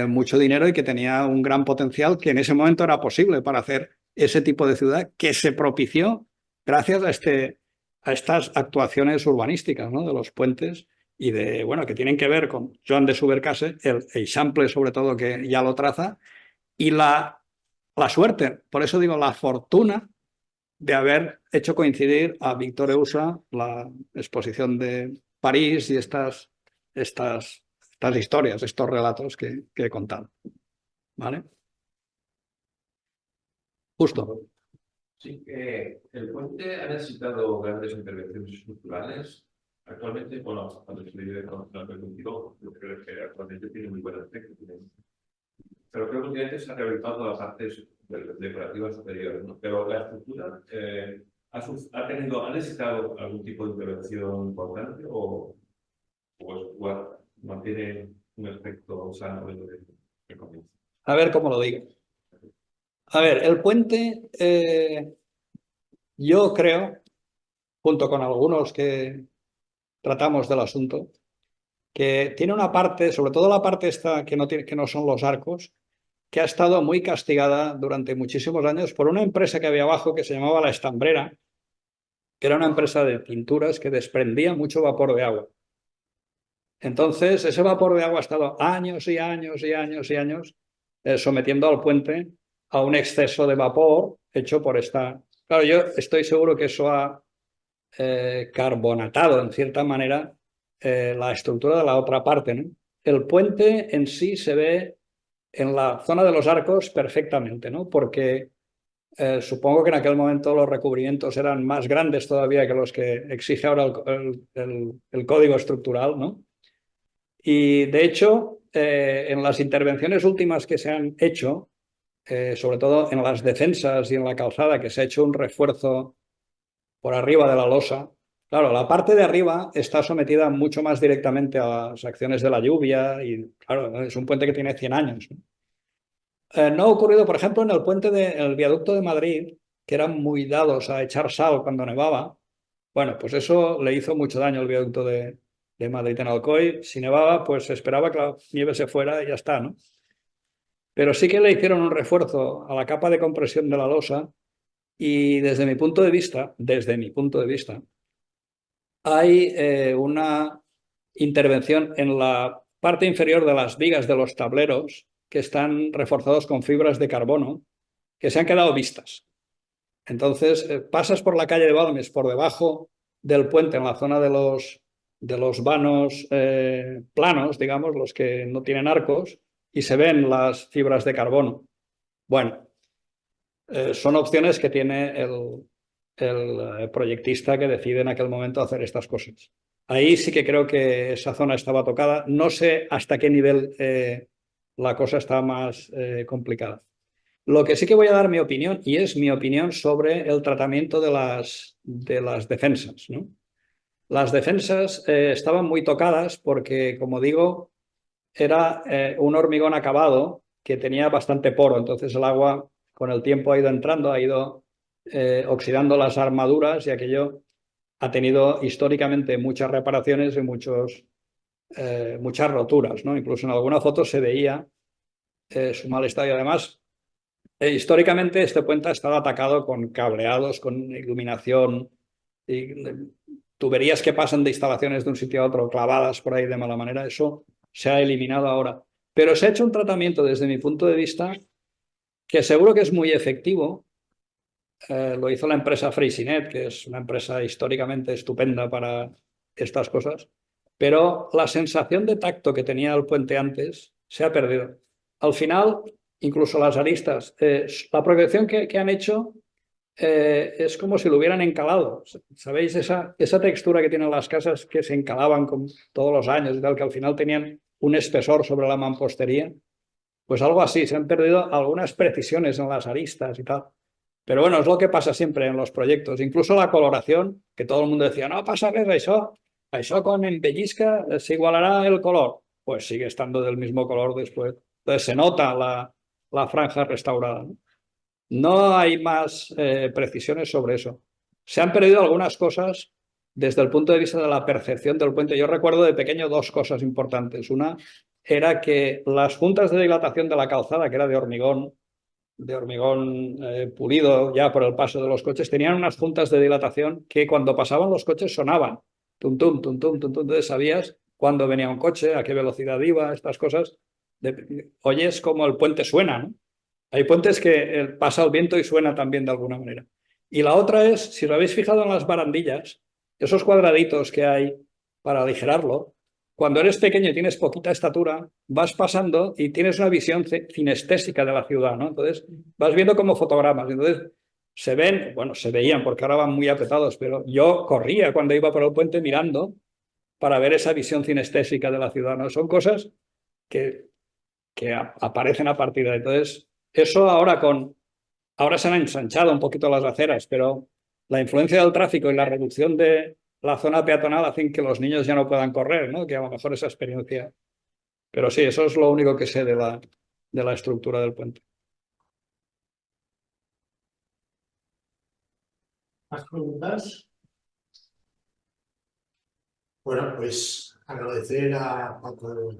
mucho dinero y que tenía un gran potencial que en ese momento era posible para hacer ese tipo de ciudad que se propició gracias a estas actuaciones urbanísticas, ¿no? De los puentes y bueno, que tienen que ver con Joan de Subercase, el Eixample sobre todo que ya lo traza, y la suerte, por eso digo la fortuna de haber hecho coincidir a Víctor Eusa la exposición de París y estas historias, estos relatos que he contado. ¿Vale? Justo. Sí, el puente ha necesitado grandes intervenciones estructurales. Actualmente, bueno, cuando estudié con el 22, yo creo que actualmente tiene muy buen aspecto. Pero creo que últimamente se ha rehabilitado las partes decorativas superiores, ¿no? Pero la estructura ha necesitado algún tipo de intervención importante o mantiene un aspecto sano de comienzo. A ver cómo lo digo. A ver, el puente, yo creo, junto con algunos que tratamos del asunto, que tiene una parte, sobre todo la parte esta que no son los arcos, que ha estado muy castigada durante muchísimos años por una empresa que había abajo que se llamaba La Estambrera, que era una empresa de pinturas que desprendía mucho vapor de agua. Entonces, ese vapor de agua ha estado años y años y años y años sometiendo al puente a un exceso de vapor hecho por esta... Claro, yo estoy seguro que eso ha carbonatado, en cierta manera, la estructura de la otra parte, ¿no? El puente en sí se ve en la zona de los arcos perfectamente, ¿no? Porque supongo que en aquel momento los recubrimientos eran más grandes todavía que los que exige ahora el código estructural, ¿no? Y de hecho, en las intervenciones últimas que se han hecho, sobre todo en las defensas y en la calzada, que se ha hecho un refuerzo por arriba de la losa, claro, la parte de arriba está sometida mucho más directamente a las acciones de la lluvia y, claro, es un puente que tiene 100 años, ¿no? No ha ocurrido, por ejemplo, en el viaducto de Madrid, que eran muy dados a echar sal cuando nevaba. Bueno, pues eso le hizo mucho daño al viaducto de Madrid en Alcoy. Si nevaba, pues se esperaba que la nieve se fuera y ya está, ¿no? Pero sí que le hicieron un refuerzo a la capa de compresión de la losa y desde mi punto de vista, hay una intervención en la parte inferior de las vigas de los tableros que están reforzados con fibras de carbono que se han quedado vistas. Entonces, pasas por la calle de Balmes, por debajo del puente, en la zona de los vanos planos, digamos, los que no tienen arcos, y se ven las fibras de carbono. Bueno, son opciones que tiene el proyectista que decide en aquel momento hacer estas cosas. Ahí sí que creo que esa zona estaba tocada. No sé hasta qué nivel la cosa está más complicada. Lo que sí que voy a dar mi opinión, y es mi opinión sobre el tratamiento de las defensas, ¿no? Las defensas estaban muy tocadas porque, como digo, era un hormigón acabado que tenía bastante poro, entonces el agua con el tiempo ha ido entrando, ha ido oxidando las armaduras y aquello ha tenido históricamente muchas reparaciones y muchas roturas, ¿no? Incluso en alguna foto se veía su mal estado y además históricamente este puente ha estado atacado con cableados, con iluminación y tuberías que pasan de instalaciones de un sitio a otro clavadas por ahí de mala manera. Eso se ha eliminado ahora. Pero se ha hecho un tratamiento desde mi punto de vista que seguro que es muy efectivo. Lo hizo la empresa Freyssinet, que es una empresa históricamente estupenda para estas cosas, pero la sensación de tacto que tenía el puente antes se ha perdido. Al final, incluso las aristas, la protección que han hecho es como si lo hubieran encalado. ¿Sabéis esa textura que tienen las casas que se encalaban con todos los años y tal, que al final tenían un espesor sobre la mampostería? Pues algo así, se han perdido algunas precisiones en las aristas y tal. Pero bueno, es lo que pasa siempre en los proyectos. Incluso la coloración, que todo el mundo decía, no passa res, això quan embellisca s'igualarà el color. Pues sigue estando del mismo color después. Entonces se nota la franja restaurada, ¿no? No hay más precisiones sobre eso. Se han perdido algunas cosas desde el punto de vista de la percepción del puente. Yo recuerdo de pequeño dos cosas importantes. Una era que las juntas de dilatación de la calzada, que era de hormigón pulido ya por el paso de los coches, tenían unas juntas de dilatación que cuando pasaban los coches sonaban. Tum, tum, tum, tum, tum, tum. Entonces sabías cuándo venía un coche, a qué velocidad iba, estas cosas. Oyes como el puente suena, ¿no? Hay puentes que pasa el viento y suena también de alguna manera. Y la otra es, si os habéis fijado en las barandillas, esos cuadraditos que hay para aligerarlo, cuando eres pequeño y tienes poquita estatura, vas pasando y tienes una visión cinestésica de la ciudad, ¿no? Entonces vas viendo como fotogramas. Entonces se ven, bueno, se veían porque ahora van muy apretados, pero yo corría cuando iba por el puente mirando para ver esa visión cinestésica de la ciudad, ¿no? Son cosas que aparecen a partir de ahí. Entonces, eso ahora se han ensanchado un poquito las aceras, pero la influencia del tráfico y la reducción de la zona peatonal hacen que los niños ya no puedan correr, ¿no? Que a lo mejor esa experiencia. Pero sí, eso es lo único que sé de la estructura del puente. ¿Más preguntas? Bueno, pues agradecer a Paco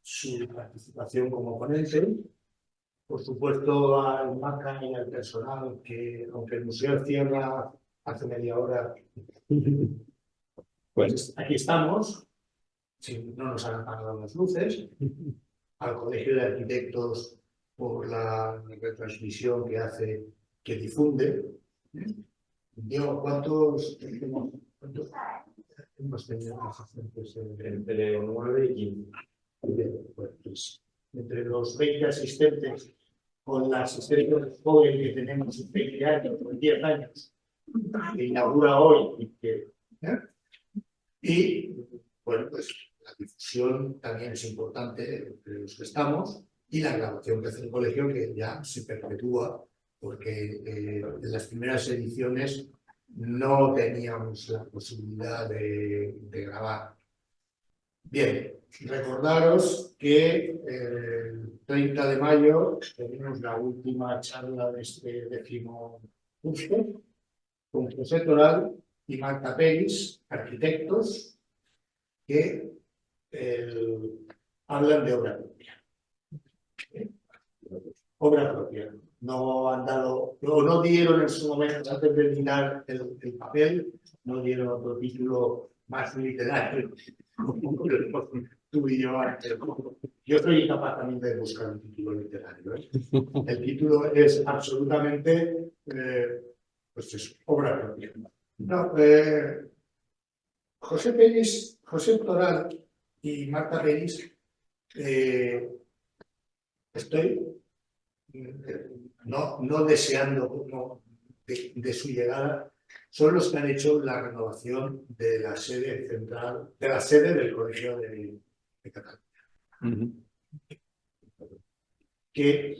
su participación como ponente. Por supuesto, al MACA y al personal, que aunque el museo cierra hace media hora, pues aquí estamos, si no nos han apagado las luces, al Colegio de Arquitectos por la retransmisión que hace, que difunde. Diego, ¿cuántos hemos tenido asistentes? Entre 9 y 15. Pues, entre los 20 asistentes, con la asistencia joven que tenemos en 20 años, o 10 años, que inaugura hoy, y bueno, pues la difusión también es importante entre los que estamos, y la grabación que hace el colegio, que ya se perpetúa, porque en las primeras ediciones no teníamos la posibilidad de grabar. Bien, recordaros que el 30 de mayo tenemos la última charla de este 10º curso con José Toral y Marta Peris, arquitectos, que hablan de obra propia. Obra propia. No han dado, no dieron en su momento, antes de mirar el papel, no dieron otro título más literario. Tú y yo antes. Yo soy incapaz también de buscar un título literario. El título es absolutamente pues es obra propia. No, José Toral y Marta Peris, estoy no deseando de su llegada, son los que han hecho la renovación de la sede central, de la sede del Colegio de Cataluña. Que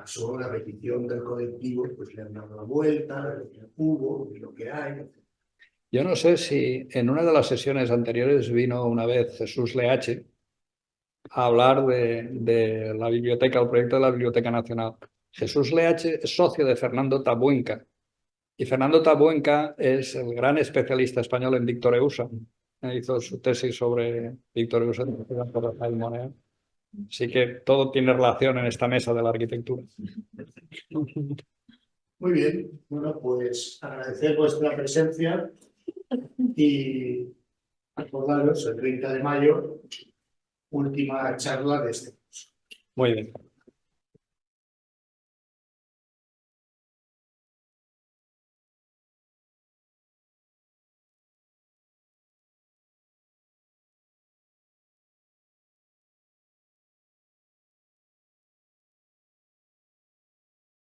sobre la petición del colectivo, pues le han dado la vuelta de lo que hubo, de lo que hay. Yo no sé si en una de las sesiones anteriores vino una vez Jesús Leache a hablar de la biblioteca, el proyecto de la Biblioteca Nacional. Jesús Leache es socio de Fernando Tabuenca. Y Fernando Tabuenca es el gran especialista español en Víctor Eusa. Hizo su tesis sobre Víctor Eusa por Rafael Moneo. Así que todo tiene relación en esta mesa de la arquitectura. Muy bien, bueno, pues agradecer vuestra presencia y acordaros el 30 de mayo, última charla de este curso. Muy bien.